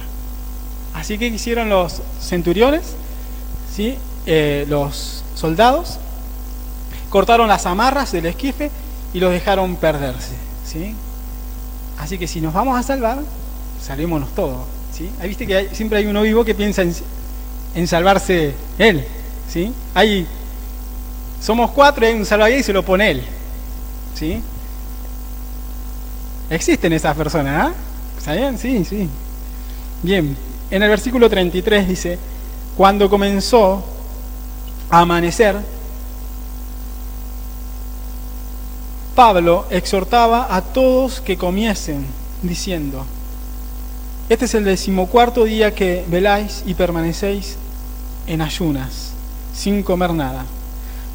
Speaker 1: Así que hicieron los centuriones, ¿sí?, los soldados, cortaron las amarras del esquife y los dejaron perderse, ¿sí? Así que si nos vamos a salvar, salvémonos todos, ¿sí? Ahí viste que siempre hay uno vivo que piensa en salvarse él, ¿sí? Somos 4 y hay un salvavidas y se lo pone él, ¿sí? Existen esas personas, ¿ah? ¿Sabían? Sí. Bien, en el versículo 33 dice: cuando comenzó a amanecer, Pablo exhortaba a todos que comiesen, diciendo: este es el 14º día que veláis y permanecéis en ayunas, sin comer nada.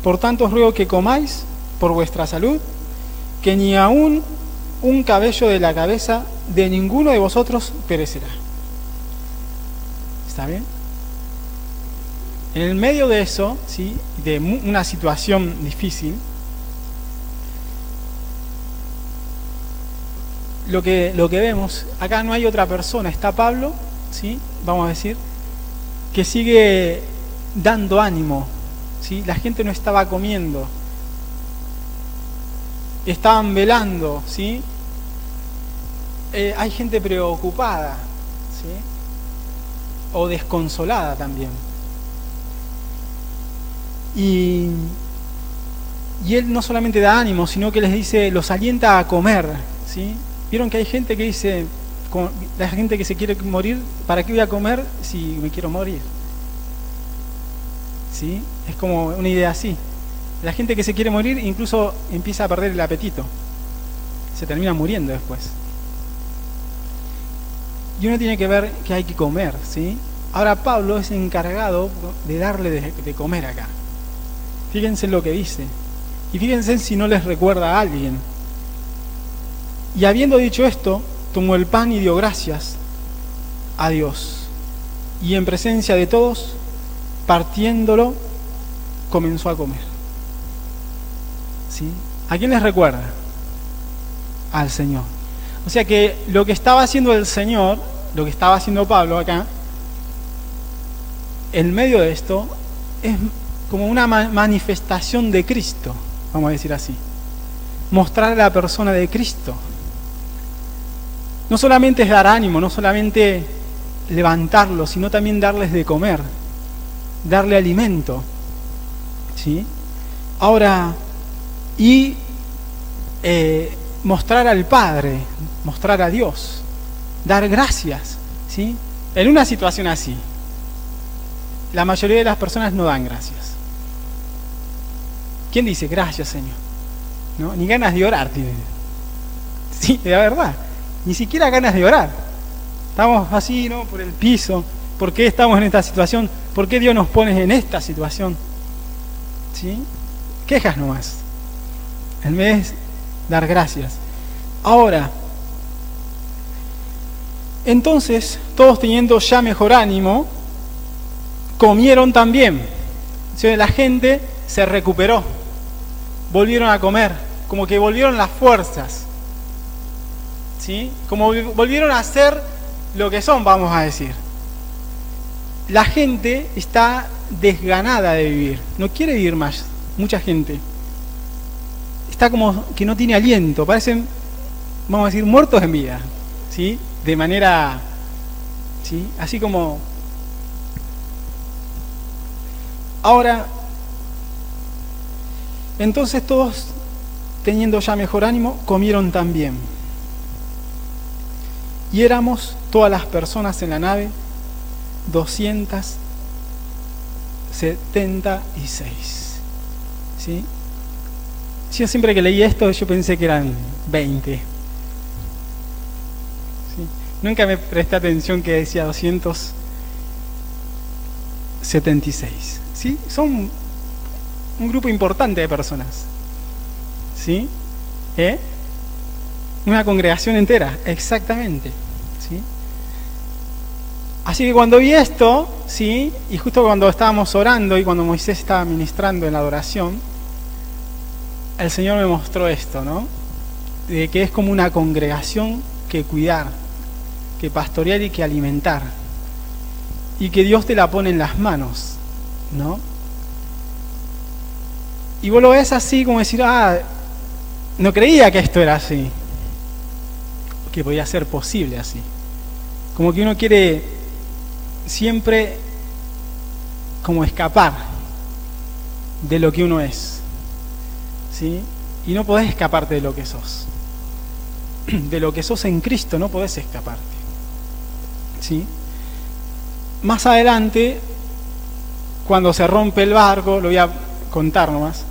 Speaker 1: Por tanto os ruego que comáis por vuestra salud, que ni aun un cabello de la cabeza de ninguno de vosotros perecerá. ¿Está bien? En el medio de eso, ¿sí?, de una situación difícil, lo que vemos, acá no hay otra persona, está Pablo, ¿sí?, vamos a decir, que sigue dando ánimo, ¿sí? La gente no estaba comiendo, estaban velando, ¿sí? Hay gente preocupada, ¿sí?, o desconsolada también. Y él no solamente da ánimo, sino que les dice, los alienta a comer, ¿sí? Vieron que hay gente que dice, la gente que se quiere morir, ¿para qué voy a comer si me quiero morir? ¿Sí? Es como una idea así. La gente que se quiere morir incluso empieza a perder el apetito, se termina muriendo después. Y uno tiene que ver que hay que comer, ¿sí? Ahora Pablo es encargado de darle de comer acá. Fíjense en lo que dice. Y fíjense si no les recuerda a alguien. Y habiendo dicho esto, tomó el pan y dio gracias a Dios. Y en presencia de todos, partiéndolo, comenzó a comer. ¿Sí? ¿A quién les recuerda? Al Señor. O sea que lo que estaba haciendo el Señor, lo que estaba haciendo Pablo acá, en medio de esto, es como una manifestación de Cristo, vamos a decir así. Mostrar a la persona de Cristo. No solamente es dar ánimo, no solamente levantarlo, sino también darles de comer, darle alimento, ¿sí? Ahora, y mostrar al Padre, mostrar a Dios, dar gracias, ¿sí? En una situación así, la mayoría de las personas no dan gracias. ¿Quién dice gracias, Señor? ¿No? Ni ganas de orar tienen. Sí, de verdad, ni siquiera ganas de orar. Estamos así, ¿no?, por el piso, ¿Por qué estamos en esta situación? ¿Por qué Dios nos pone en esta situación? ¿Sí? Quejas nomás. En vez de dar gracias. Ahora, entonces, todos teniendo ya mejor ánimo, comieron también. O sea, la gente se recuperó. Volvieron a comer. Como que volvieron las fuerzas. ¿Sí? Como volvieron a ser lo que son, vamos a decir. La gente está desganada de vivir. No quiere vivir más. Mucha gente. Está como que no tiene aliento. Parecen, vamos a decir, muertos en vida. ¿Sí? De manera, ¿sí? Así como... Ahora, entonces todos, teniendo ya mejor ánimo, comieron también. Y éramos todas las personas en la nave 276. ¿Sí? Yo siempre que leí esto, yo pensé que eran 20. ¿Sí? Nunca me presté atención que decía 276. ¿Sí? Son un grupo importante de personas. ¿Sí? Una congregación entera, exactamente. ¿Sí? Así que cuando vi esto, ¿sí? Y justo cuando estábamos orando y cuando Moisés estaba ministrando en la adoración, el Señor me mostró esto, ¿no? De que es como una congregación que cuidar, que pastorear y que alimentar. Y que Dios te la pone en las manos, ¿no? Y vos lo ves así como decir, no creía que esto era así. Que podía ser posible así. Como que uno quiere siempre como escapar de lo que uno es. ¿Sí? Y no podés escaparte de lo que sos. De lo que sos en Cristo no podés escaparte. ¿Sí? Más adelante, cuando se rompe el barco, lo voy a contar nomás,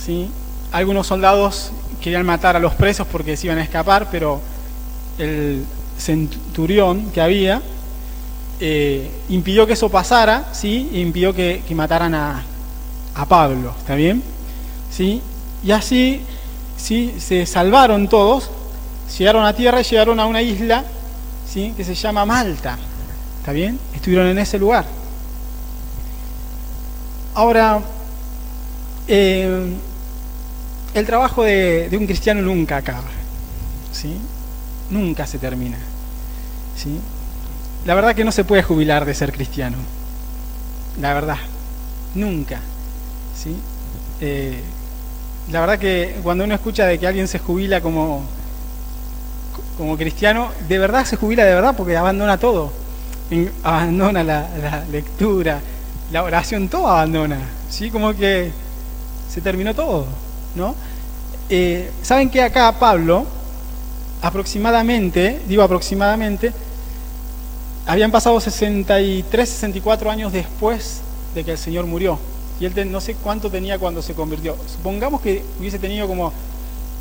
Speaker 1: ¿sí? Algunos soldados querían matar a los presos porque se iban a escapar, pero el centurión que había impidió que eso pasara, ¿sí? E impidió que mataran a Pablo, ¿está bien? ¿Sí? Y así, ¿sí? Se salvaron todos, llegaron a tierra y llegaron a una isla, ¿sí? Que se llama Malta, ¿está bien? Estuvieron en ese lugar. Ahora, el trabajo de un cristiano nunca acaba, ¿sí? Nunca se termina, ¿sí? La verdad que no se puede jubilar de ser cristiano, la verdad, nunca, ¿sí? La verdad que cuando uno escucha de que alguien se jubila como cristiano, de verdad se jubila de verdad porque abandona todo, abandona la lectura, la oración, todo abandona, ¿sí? Como que se terminó todo, ¿no? ¿Saben que acá Pablo, aproximadamente, habían pasado 63, 64 años después de que el Señor murió? Y él no sé cuánto tenía cuando se convirtió. Supongamos que hubiese tenido como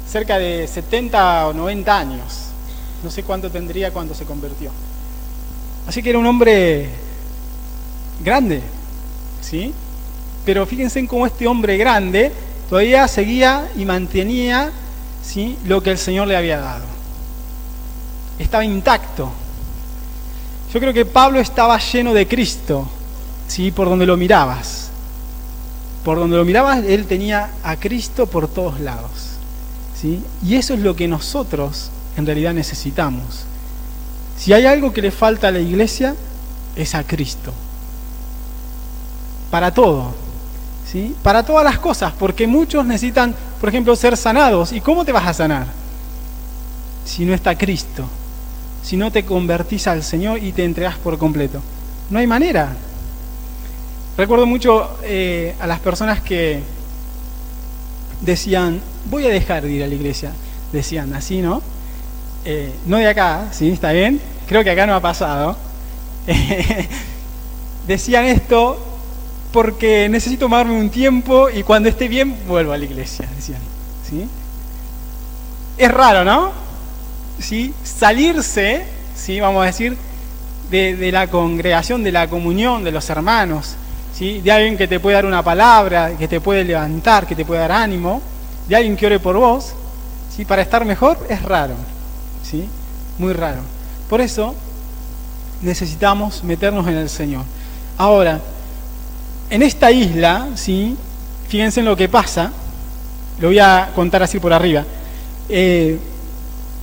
Speaker 1: cerca de 70 o 90 años. No sé cuánto tendría cuando se convirtió. Así que era un hombre grande, ¿sí? Pero fíjense en cómo este hombre grande todavía seguía y mantenía, ¿sí? Lo que el Señor le había dado. Estaba intacto. Yo creo que Pablo estaba lleno de Cristo, ¿sí? Por donde lo mirabas. Por donde lo mirabas, él tenía a Cristo por todos lados, ¿sí? Y eso es lo que nosotros en realidad necesitamos. Si hay algo que le falta a la iglesia, es a Cristo. Para todo, ¿sí? Para todas las cosas, porque muchos necesitan, por ejemplo, ser sanados. ¿Y cómo te vas a sanar? Si no está Cristo, si no te convertís al Señor y te entregás por completo. No hay manera. Recuerdo mucho a las personas que decían, voy a dejar de ir a la iglesia. Decían así, ¿no? No de acá, ¿sí? ¿Está bien? Creo que acá no ha pasado. Decían esto porque necesito tomarme un tiempo y cuando esté bien vuelvo a la iglesia, decían, ¿sí? Es raro, ¿no? ¿Sí? Salirse, ¿sí? Vamos a decir, de la congregación, de la comunión, de los hermanos, ¿sí? De alguien que te puede dar una palabra, que te puede levantar, que te puede dar ánimo, de alguien que ore por vos, ¿sí? Para estar mejor es raro, ¿sí? Muy raro. Por eso necesitamos meternos en el Señor. Ahora, en esta isla, ¿sí? Fíjense en lo que pasa, lo voy a contar así por arriba.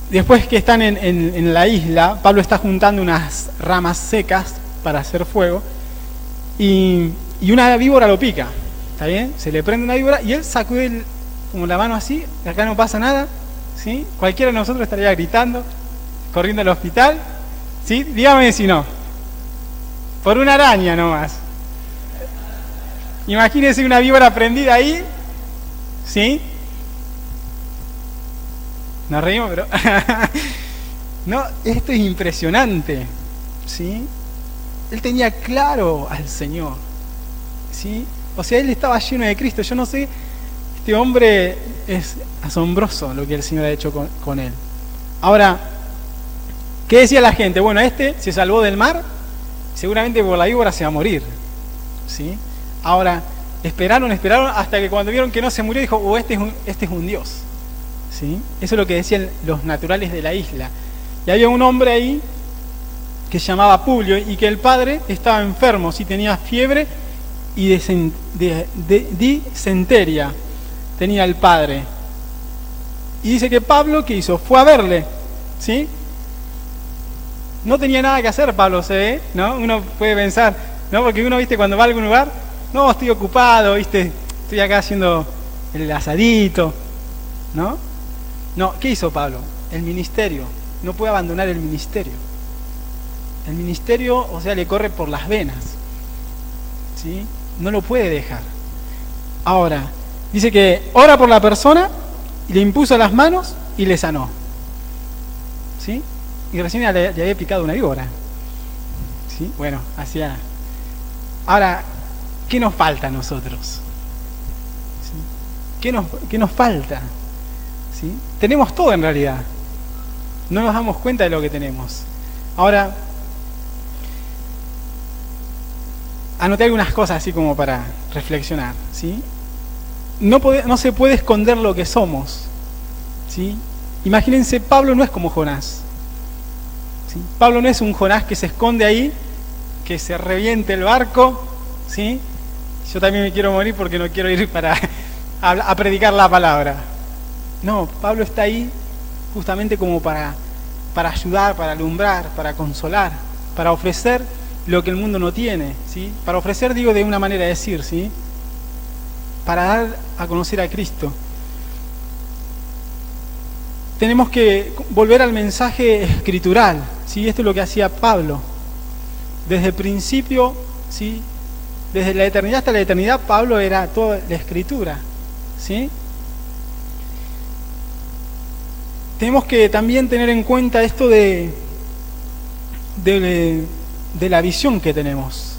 Speaker 1: Después que están en la isla, Pablo está juntando unas ramas secas para hacer fuego y una víbora lo pica, ¿está bien? Se le prende una víbora y él sacude como la mano así, acá no pasa nada, ¿sí? Cualquiera de nosotros estaría gritando, corriendo al hospital, ¿sí? Dígame si no. Por una araña nomás. Imagínense una víbora prendida ahí, ¿sí? Nos reímos, pero... no, esto es impresionante, ¿sí? Él tenía claro al Señor, ¿sí? O sea, él estaba lleno de Cristo. Yo no sé, este hombre es asombroso lo que el Señor ha hecho con él. Ahora, ¿qué decía la gente? Bueno, este se salvó del mar, seguramente por la víbora se va a morir, ¿sí? Ahora, esperaron hasta que cuando vieron que no se murió, dijo, oh, este es un Dios, ¿sí? Eso es lo que decían los naturales de la isla. Y había un hombre ahí que se llamaba Publio y que el padre estaba enfermo, sí, tenía fiebre y disenteria tenía el padre. Y dice que Pablo, ¿qué hizo? Fue a verle, ¿sí? No tenía nada que hacer Pablo, se ve, ¿no? Uno puede pensar, ¿no? Porque uno, viste, cuando va a algún lugar, no, estoy ocupado, viste, estoy acá haciendo el asadito, ¿no? No, ¿qué hizo Pablo? El ministerio. No puede abandonar el ministerio. El ministerio, o sea, le corre por las venas, ¿sí? No lo puede dejar. Ahora, dice que ora por la persona, y le impuso las manos y le sanó, ¿sí? Y recién le había picado una víbora, ¿sí? Bueno, hacía... Ahora, ¿qué nos falta a nosotros? ¿Sí? ¿Qué nos falta? ¿Sí? Tenemos todo en realidad. No nos damos cuenta de lo que tenemos. Ahora, anoté algunas cosas así como para reflexionar, ¿sí? No se puede esconder lo que somos, ¿sí? Imagínense, Pablo no es como Jonás, ¿sí? Pablo no es un Jonás que se esconde ahí, que se reviente el barco, ¿sí? Yo también me quiero morir porque no quiero ir a predicar la palabra. No, Pablo está ahí justamente como para ayudar, para alumbrar, para consolar, para ofrecer lo que el mundo no tiene, ¿sí? Para ofrecer, digo, de una manera de decir, ¿sí? Para dar a conocer a Cristo. Tenemos que volver al mensaje escritural, ¿sí? Esto es lo que hacía Pablo. Desde el principio, ¿sí? Desde la eternidad hasta la eternidad, Pablo era toda la escritura, ¿sí? Tenemos que también tener en cuenta esto de la visión que tenemos,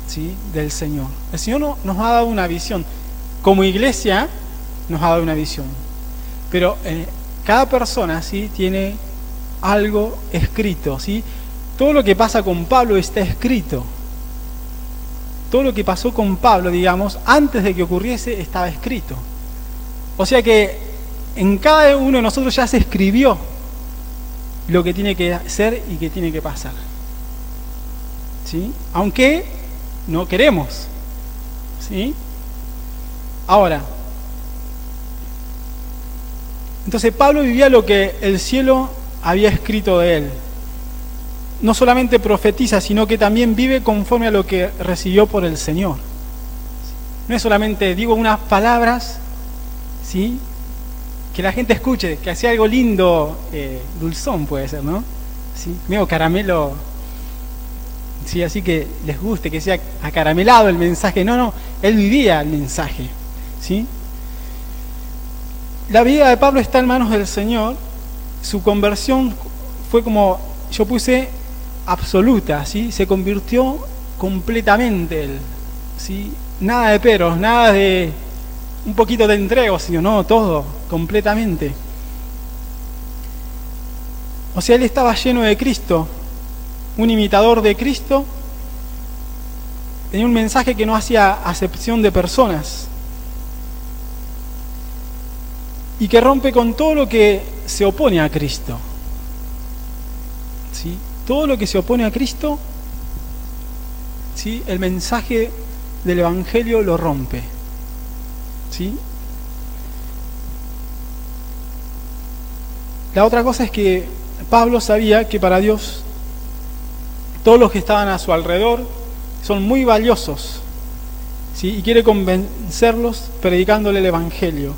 Speaker 1: ¿sí? Del Señor. El Señor nos ha dado una visión. Como iglesia nos ha dado una visión. Pero cada persona, ¿sí? Tiene algo escrito, ¿sí? Todo lo que pasa con Pablo está escrito. Todo lo que pasó con Pablo, digamos, antes de que ocurriese, estaba escrito. O sea que en cada uno de nosotros ya se escribió lo que tiene que ser y que tiene que pasar, ¿sí? Aunque no queremos, ¿sí? Ahora, entonces Pablo vivía lo que el cielo había escrito de él. No solamente profetiza, sino que también vive conforme a lo que recibió por el Señor. No es solamente, digo unas palabras, ¿sí? Que la gente escuche, que hacía algo lindo, dulzón puede ser, ¿no? ¿Sí? Medio caramelo, sí, así que les guste, que sea acaramelado el mensaje. No, él vivía el mensaje, ¿sí? La vida de Pablo está en manos del Señor. Su conversión fue como yo puse absoluta, ¿sí? Se convirtió completamente él, ¿sí? Nada de peros, nada de un poquito de entrego, sino no, todo, completamente. O sea, él estaba lleno de Cristo, un imitador de Cristo, tenía un mensaje que no hacía acepción de personas y que rompe con todo lo que se opone a Cristo. ¿Sí? Todo lo que se opone a Cristo, ¿sí? El mensaje del Evangelio lo rompe. ¿Sí? La otra cosa es que Pablo sabía que para Dios todos los que estaban a su alrededor son muy valiosos, ¿sí? Y quiere convencerlos predicándole el Evangelio,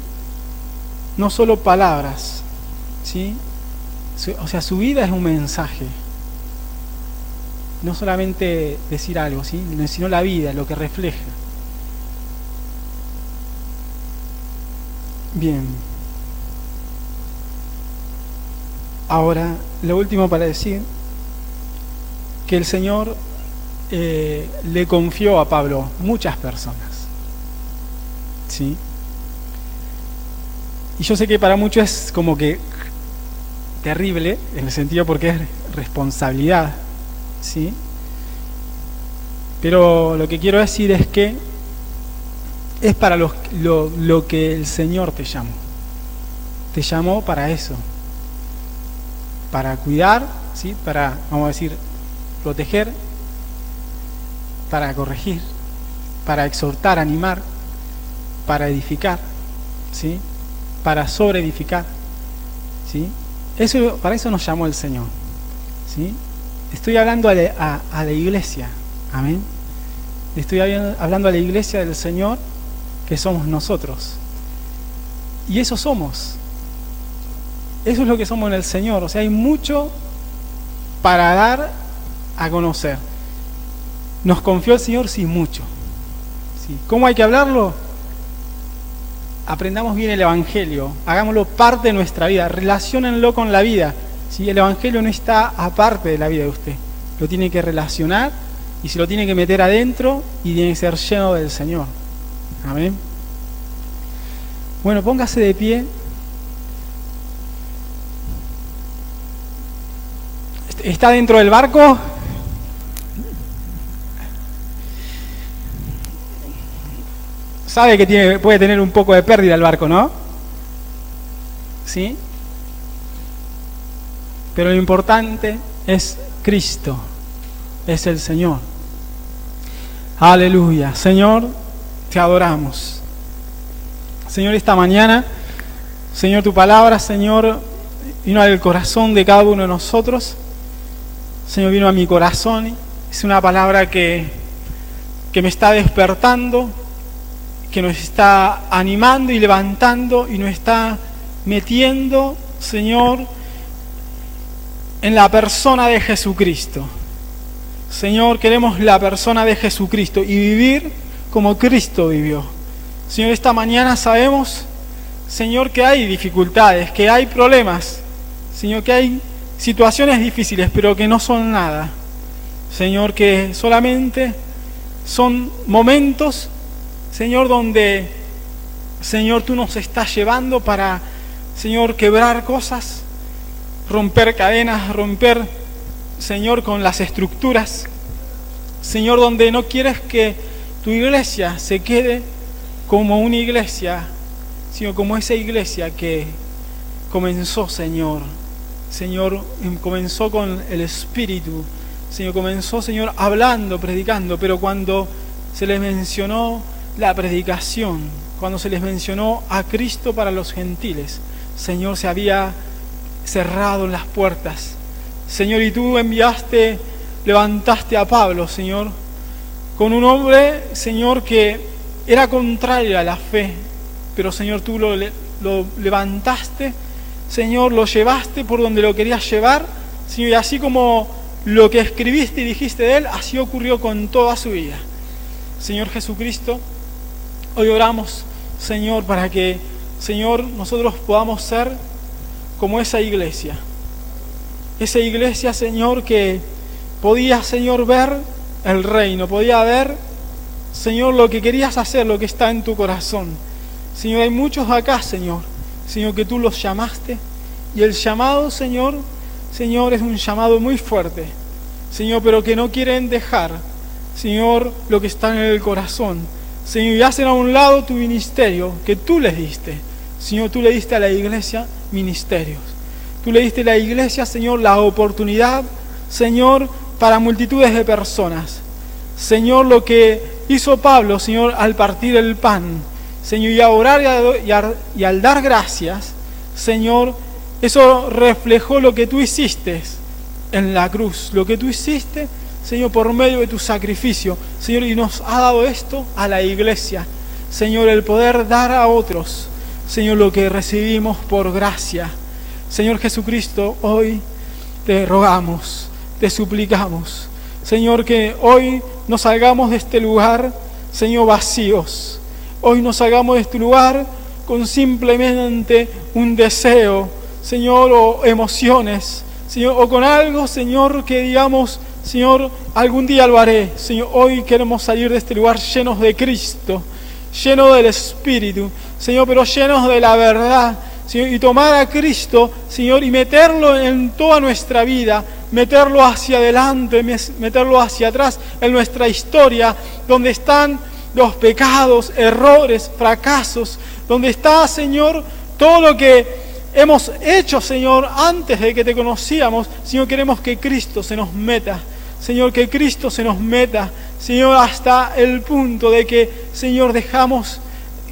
Speaker 1: no solo palabras, ¿sí? O sea, su vida es un mensaje, no solamente decir algo, ¿sí? Sino la vida, lo que refleja. Bien. Ahora, lo último para decir, que el Señor le confió a Pablo muchas personas, ¿sí? Y yo sé que para muchos es como que terrible, en el sentido porque es responsabilidad, ¿sí? Pero lo que quiero decir es que es para lo que el Señor te llamó. Te llamó para eso, para cuidar, ¿sí? Para, vamos a decir, proteger, para corregir, para exhortar, animar, para edificar, ¿sí? Para sobreedificar, ¿sí? Eso, para eso nos llamó el Señor, ¿sí? Estoy hablando a la iglesia, amén. Estoy hablando a la iglesia del Señor, que somos nosotros. Y eso somos. Eso es lo que somos en el Señor. O sea, hay mucho para dar a conocer. ¿Nos confió el Señor? Sí, mucho. ¿Sí? ¿Cómo hay que hablarlo? Aprendamos bien el Evangelio, hagámoslo parte de nuestra vida, relaciónenlo con la vida. ¿Sí? El Evangelio no está aparte de la vida de usted, lo tiene que relacionar y se lo tiene que meter adentro y tiene que ser lleno del Señor. Amén. Bueno, póngase de pie. ¿Está dentro del barco? Sabe que puede tener un poco de pérdida el barco, ¿no? ¿Sí? Pero lo importante es Cristo, es el Señor. Aleluya. Señor, te adoramos. Señor, esta mañana, Señor, tu palabra, Señor, vino al corazón de cada uno de nosotros. Señor, vino a mi corazón. Es una palabra que me está despertando, que nos está animando y levantando y nos está metiendo, Señor, en la persona de Jesucristo. Señor, queremos la persona de Jesucristo y vivir como Cristo vivió. Señor, esta mañana sabemos, Señor, que hay dificultades, que hay problemas, Señor, que hay situaciones difíciles, pero que no son nada. Señor, que solamente son momentos, Señor, donde, Señor, tú nos estás llevando para, Señor, quebrar cosas, romper cadenas, romper, Señor, con las estructuras. Señor, donde no quieres que tu iglesia se quede como una iglesia, sino como esa iglesia que comenzó, Señor. Señor, comenzó con el Espíritu. Señor, comenzó, Señor, hablando, predicando, pero cuando se les mencionó la predicación, cuando se les mencionó a Cristo para los gentiles, Señor, se había cerrado las puertas. Señor, y tú levantaste a Pablo, Señor, con un hombre, Señor, que era contrario a la fe, pero, Señor, tú lo levantaste, Señor, lo llevaste por donde lo querías llevar, Señor, y así como lo que escribiste y dijiste de él, así ocurrió con toda su vida. Señor Jesucristo, hoy oramos, Señor, para que, Señor, nosotros podamos ser como esa iglesia, Señor, que podía, Señor, ver el reino, podía ver, Señor, lo que querías hacer, lo que está en tu corazón. Señor, hay muchos acá, Señor, que tú los llamaste, y el llamado, Señor, es un llamado muy fuerte. Señor, pero que no quieren dejar, Señor, lo que está en el corazón. Señor, y hacen a un lado tu ministerio que tú les diste. Señor, tú le diste a la iglesia ministerios. Tú le diste a la iglesia, Señor, la oportunidad, Señor, para multitudes de personas. Señor, lo que hizo Pablo, Señor, al partir el pan, Señor, y a orar y al dar gracias, Señor, eso reflejó lo que tú hiciste en la cruz, lo que tú hiciste, Señor, por medio de tu sacrificio, Señor, y nos ha dado esto a la iglesia, Señor, el poder dar a otros, Señor, lo que recibimos por gracia. Señor Jesucristo, hoy te rogamos, te suplicamos, Señor, que hoy no salgamos de este lugar, Señor, vacíos. Hoy no salgamos de este lugar con simplemente un deseo, Señor, o emociones, Señor, o con algo, Señor, que digamos, Señor, algún día lo haré. Señor, hoy queremos salir de este lugar llenos de Cristo, llenos del Espíritu, Señor, pero llenos de la verdad, Señor, y tomar a Cristo, Señor, y meterlo en toda nuestra vida, meterlo hacia adelante, meterlo hacia atrás en nuestra historia, donde están los pecados, errores, fracasos, donde está, Señor, todo lo que hemos hecho, Señor, antes de que te conocíamos. Señor, queremos que Cristo se nos meta, Señor, que Cristo se nos meta, Señor, hasta el punto de que, Señor, dejamos,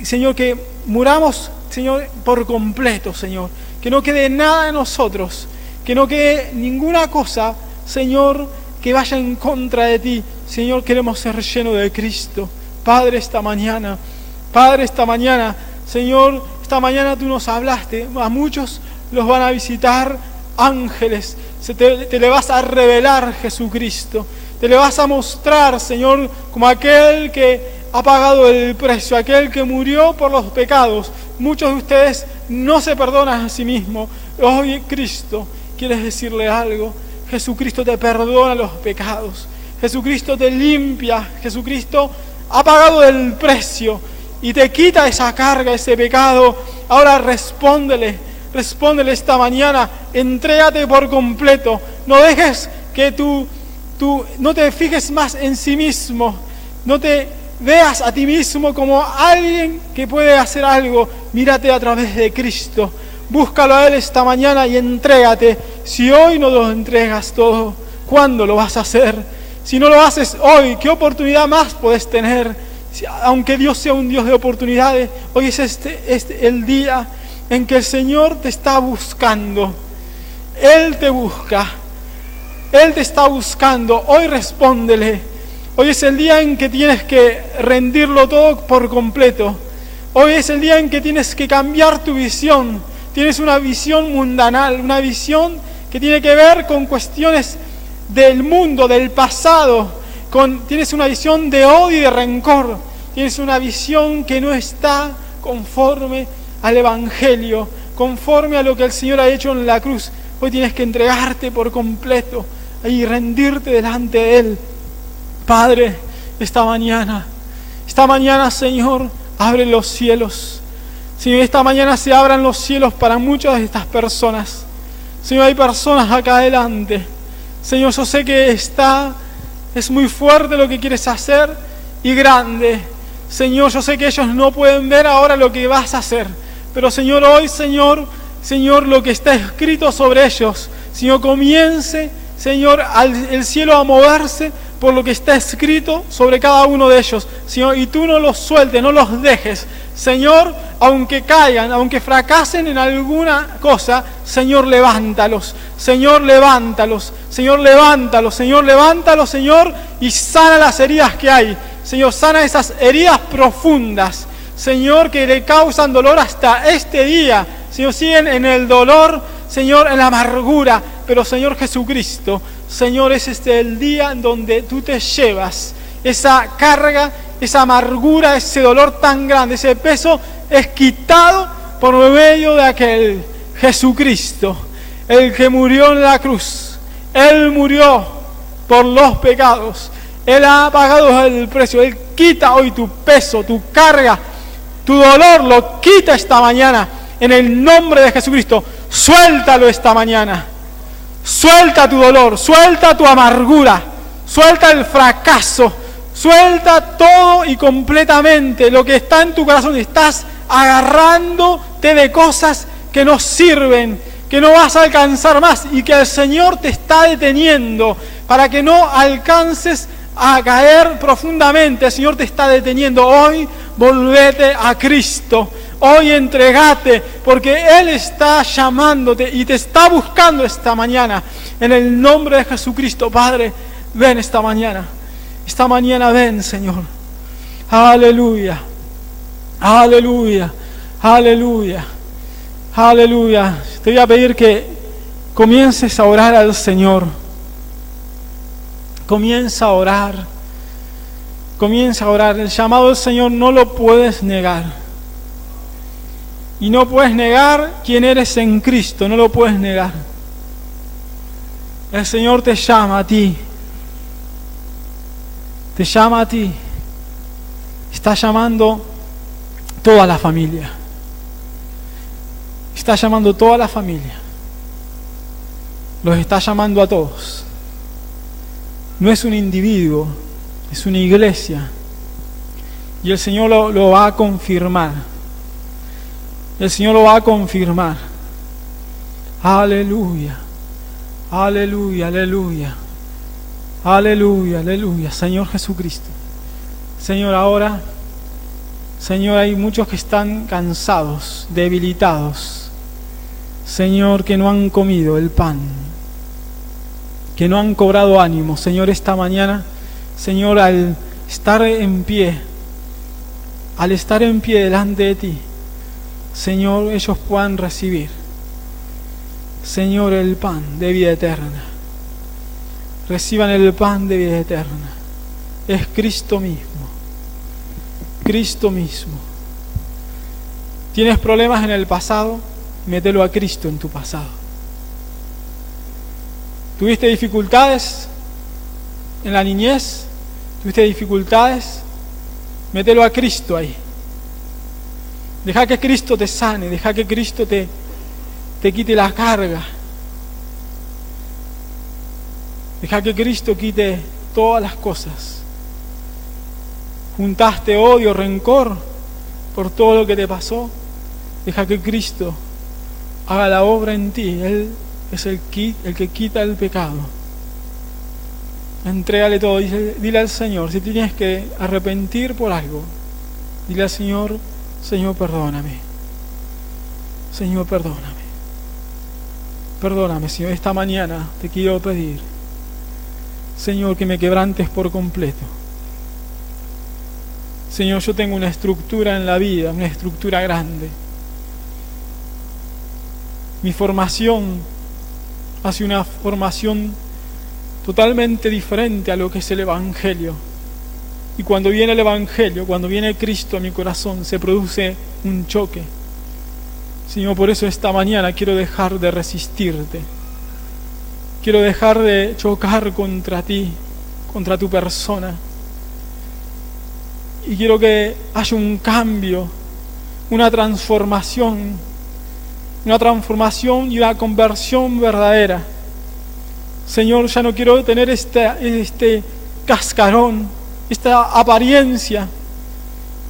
Speaker 1: Señor, que muramos, Señor, por completo, Señor, que no quede nada de nosotros, que no quede ninguna cosa, Señor, que vaya en contra de ti. Señor, queremos ser llenos de Cristo. Padre, esta mañana, Señor, esta mañana tú nos hablaste, a muchos los van a visitar ángeles, te le vas a revelar, Jesucristo, te le vas a mostrar, Señor, como aquel que ha pagado el precio, aquel que murió por los pecados. Muchos de ustedes no se perdonan a sí mismos. Hoy, Cristo, ¿quieres decirle algo? Jesucristo te perdona los pecados, Jesucristo te limpia, Jesucristo ha pagado el precio y te quita esa carga, ese pecado. Ahora respóndele esta mañana, entrégate por completo. No dejes que tú no te fijes más en sí mismo, no te veas a ti mismo como alguien que puede hacer algo. Mírate a través de Cristo, búscalo a Él esta mañana y entrégate. Si hoy no lo entregas todo, ¿cuándo lo vas a hacer? Si no lo haces hoy, ¿qué oportunidad más puedes tener? Aunque Dios sea un Dios de oportunidades, hoy es el día en que el Señor te está buscando. Él te busca, Él te está buscando. Hoy respóndele. Hoy es el día en que tienes que rendirlo todo por completo. Hoy es el día en que tienes que cambiar tu visión. Tienes una visión mundanal, una visión que tiene que ver con cuestiones del mundo, del pasado. Tienes una visión de odio y de rencor. Tienes una visión que no está conforme al Evangelio, conforme a lo que el Señor ha hecho en la cruz. Hoy tienes que entregarte por completo y rendirte delante de Él. Padre, esta mañana, Señor, abre los cielos. Señor, esta mañana se abran los cielos para muchas de estas personas. Señor, hay personas acá adelante. Señor, yo sé que es muy fuerte lo que quieres hacer y grande. Señor, yo sé que ellos no pueden ver ahora lo que vas a hacer. Pero Señor, hoy, Señor, lo que está escrito sobre ellos, Señor, comience, Señor, el cielo a moverse por lo que está escrito sobre cada uno de ellos, Señor, y tú no los sueltes, no los dejes, Señor, aunque caigan, aunque fracasen en alguna cosa, Señor, levántalos, Señor, levántalos, Señor, levántalos, Señor, levántalos, Señor, y sana las heridas que hay, Señor, sana esas heridas profundas, Señor, que le causan dolor hasta este día, Señor, siguen en el dolor, Señor, en la amargura, pero Señor Jesucristo, Señor, es el día en donde tú te llevas esa carga, esa amargura, ese dolor tan grande, ese peso es quitado por medio de aquel Jesucristo, el que murió en la cruz. Él murió por los pecados, Él ha pagado el precio, Él quita hoy tu peso, tu carga, tu dolor, lo quita esta mañana en el nombre de Jesucristo. Suéltalo esta mañana. Suelta tu dolor, suelta tu amargura, suelta el fracaso, suelta todo y completamente lo que está en tu corazón. Estás agarrándote de cosas que no sirven, que no vas a alcanzar más y que el Señor te está deteniendo para que no alcances a caer profundamente. El Señor te está deteniendo. Hoy volvete a Cristo. Hoy entregate, porque Él está llamándote y te está buscando esta mañana. En el nombre de Jesucristo, Padre, ven esta mañana. Esta mañana ven, Señor. Aleluya. Aleluya. Aleluya. Aleluya. Te voy a pedir que comiences a orar al Señor. Comienza a orar. Comienza a orar. El llamado del Señor no lo puedes negar. Y no puedes negar quién eres en Cristo, no lo puedes negar. El Señor te llama a ti. Te llama a ti. Está llamando toda la familia. Está llamando toda la familia. Los está llamando a todos. No es un individuo, es una iglesia. Y el Señor lo va a confirmar. El Señor lo va a confirmar. Aleluya. Aleluya, aleluya. Aleluya, aleluya. Señor Jesucristo. Señor, ahora, Señor, hay muchos que están cansados, debilitados. Señor, que no han comido el pan, que no han cobrado ánimo. Señor, esta mañana, Señor, al estar en pie delante de ti, Señor, ellos puedan recibir, Señor, el pan de vida eterna. Reciban el pan de vida eterna. Es Cristo mismo. Cristo mismo. ¿Tienes problemas en el pasado? Mételo a Cristo en tu pasado. ¿Tuviste dificultades en la niñez? ¿Tuviste dificultades? Mételo a Cristo ahí. Deja que Cristo te sane, deja que Cristo te quite la carga. Deja que Cristo quite todas las cosas. Juntaste odio, rencor por todo lo que te pasó. Deja que Cristo haga la obra en ti. Él es el que quita el pecado. Entrégale todo. Dile al Señor, si te tienes que arrepentir por algo, dile al Señor: Señor, perdóname. Señor, perdóname. Perdóname, Señor. Esta mañana te quiero pedir, Señor, que me quebrantes por completo. Señor, yo tengo una estructura en la vida, una estructura grande. Mi formación hace una formación totalmente diferente a lo que es el Evangelio. Y cuando viene el Evangelio, cuando viene Cristo a mi corazón, se produce un choque. Señor, por eso esta mañana quiero dejar de resistirte. Quiero dejar de chocar contra ti, contra tu persona. Y quiero que haya un cambio, una transformación y una conversión verdadera. Señor, ya no quiero tener este cascarón, esta apariencia.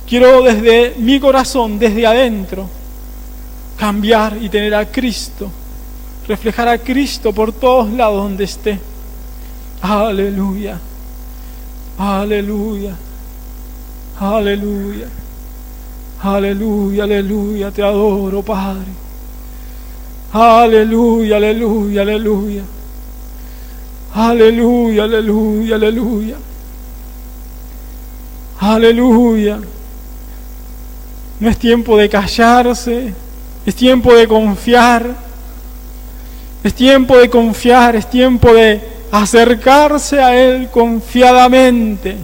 Speaker 1: Quiero desde mi corazón, desde adentro, cambiar y tener a Cristo, reflejar a Cristo por todos lados donde esté. Aleluya, aleluya, aleluya, aleluya, aleluya. Te adoro, Padre. Aleluya, aleluya, aleluya. Aleluya, aleluya, aleluya. Aleluya. No es tiempo de callarse, es tiempo de confiar. Es tiempo de confiar, es tiempo de acercarse a Él confiadamente.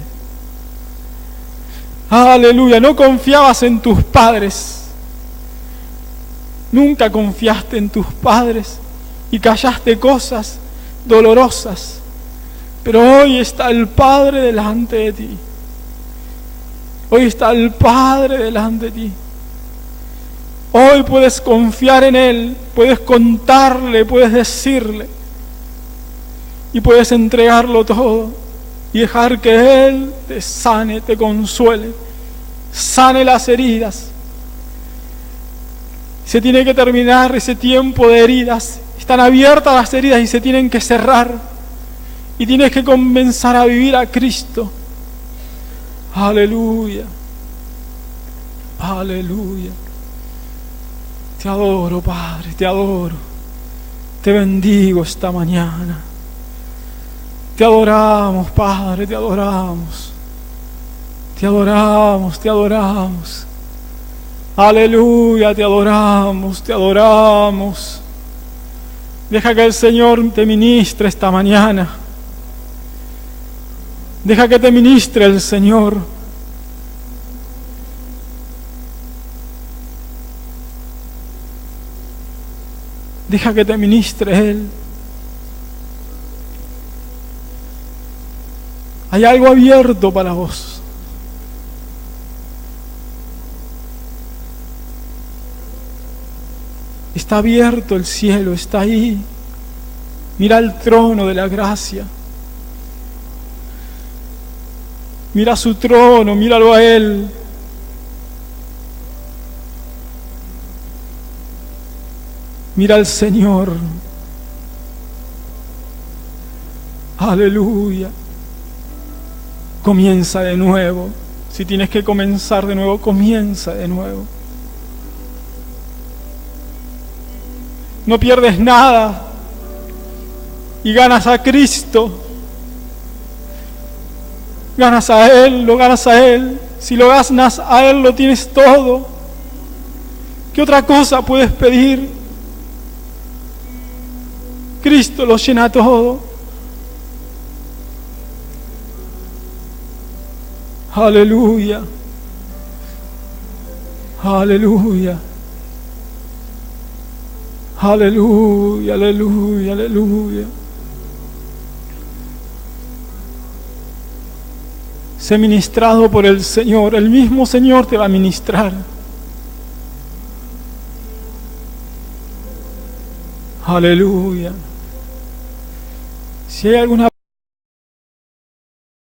Speaker 1: Aleluya. No confiabas en tus padres. Nunca confiaste en tus padres y callaste cosas dolorosas. Pero hoy está el Padre delante de ti. Hoy está el Padre delante de ti. Hoy puedes confiar en Él, puedes contarle, puedes decirle: y puedes entregarlo todo y dejar que Él te sane, te consuele, sane las heridas. Se tiene que terminar ese tiempo de heridas. Están abiertas las heridas y se tienen que cerrar. Y tienes que comenzar a vivir a Cristo. Aleluya. Aleluya. Te adoro, Padre, te adoro. Te bendigo esta mañana. Te adoramos, Padre, te adoramos. Te adoramos, te adoramos. Aleluya, te adoramos, te adoramos. Deja que el Señor te ministre esta mañana. Deja que te ministre el Señor. Deja que te ministre Él. Hay algo abierto para vos. Está abierto el cielo, está ahí. Mira el trono de la gracia. Mira su trono, míralo a Él. Mira al Señor. Aleluya. Comienza de nuevo. Si tienes que comenzar de nuevo, comienza de nuevo. No pierdes nada y ganas a Cristo. Ganas a Él, lo ganas a Él. Si lo ganas a Él, lo tienes todo. ¿Qué otra cosa puedes pedir? Cristo lo llena todo. Aleluya. Aleluya. Aleluya, aleluya, aleluya. Sé ministrado por el Señor. El mismo Señor te va a ministrar. Aleluya. Si hay alguna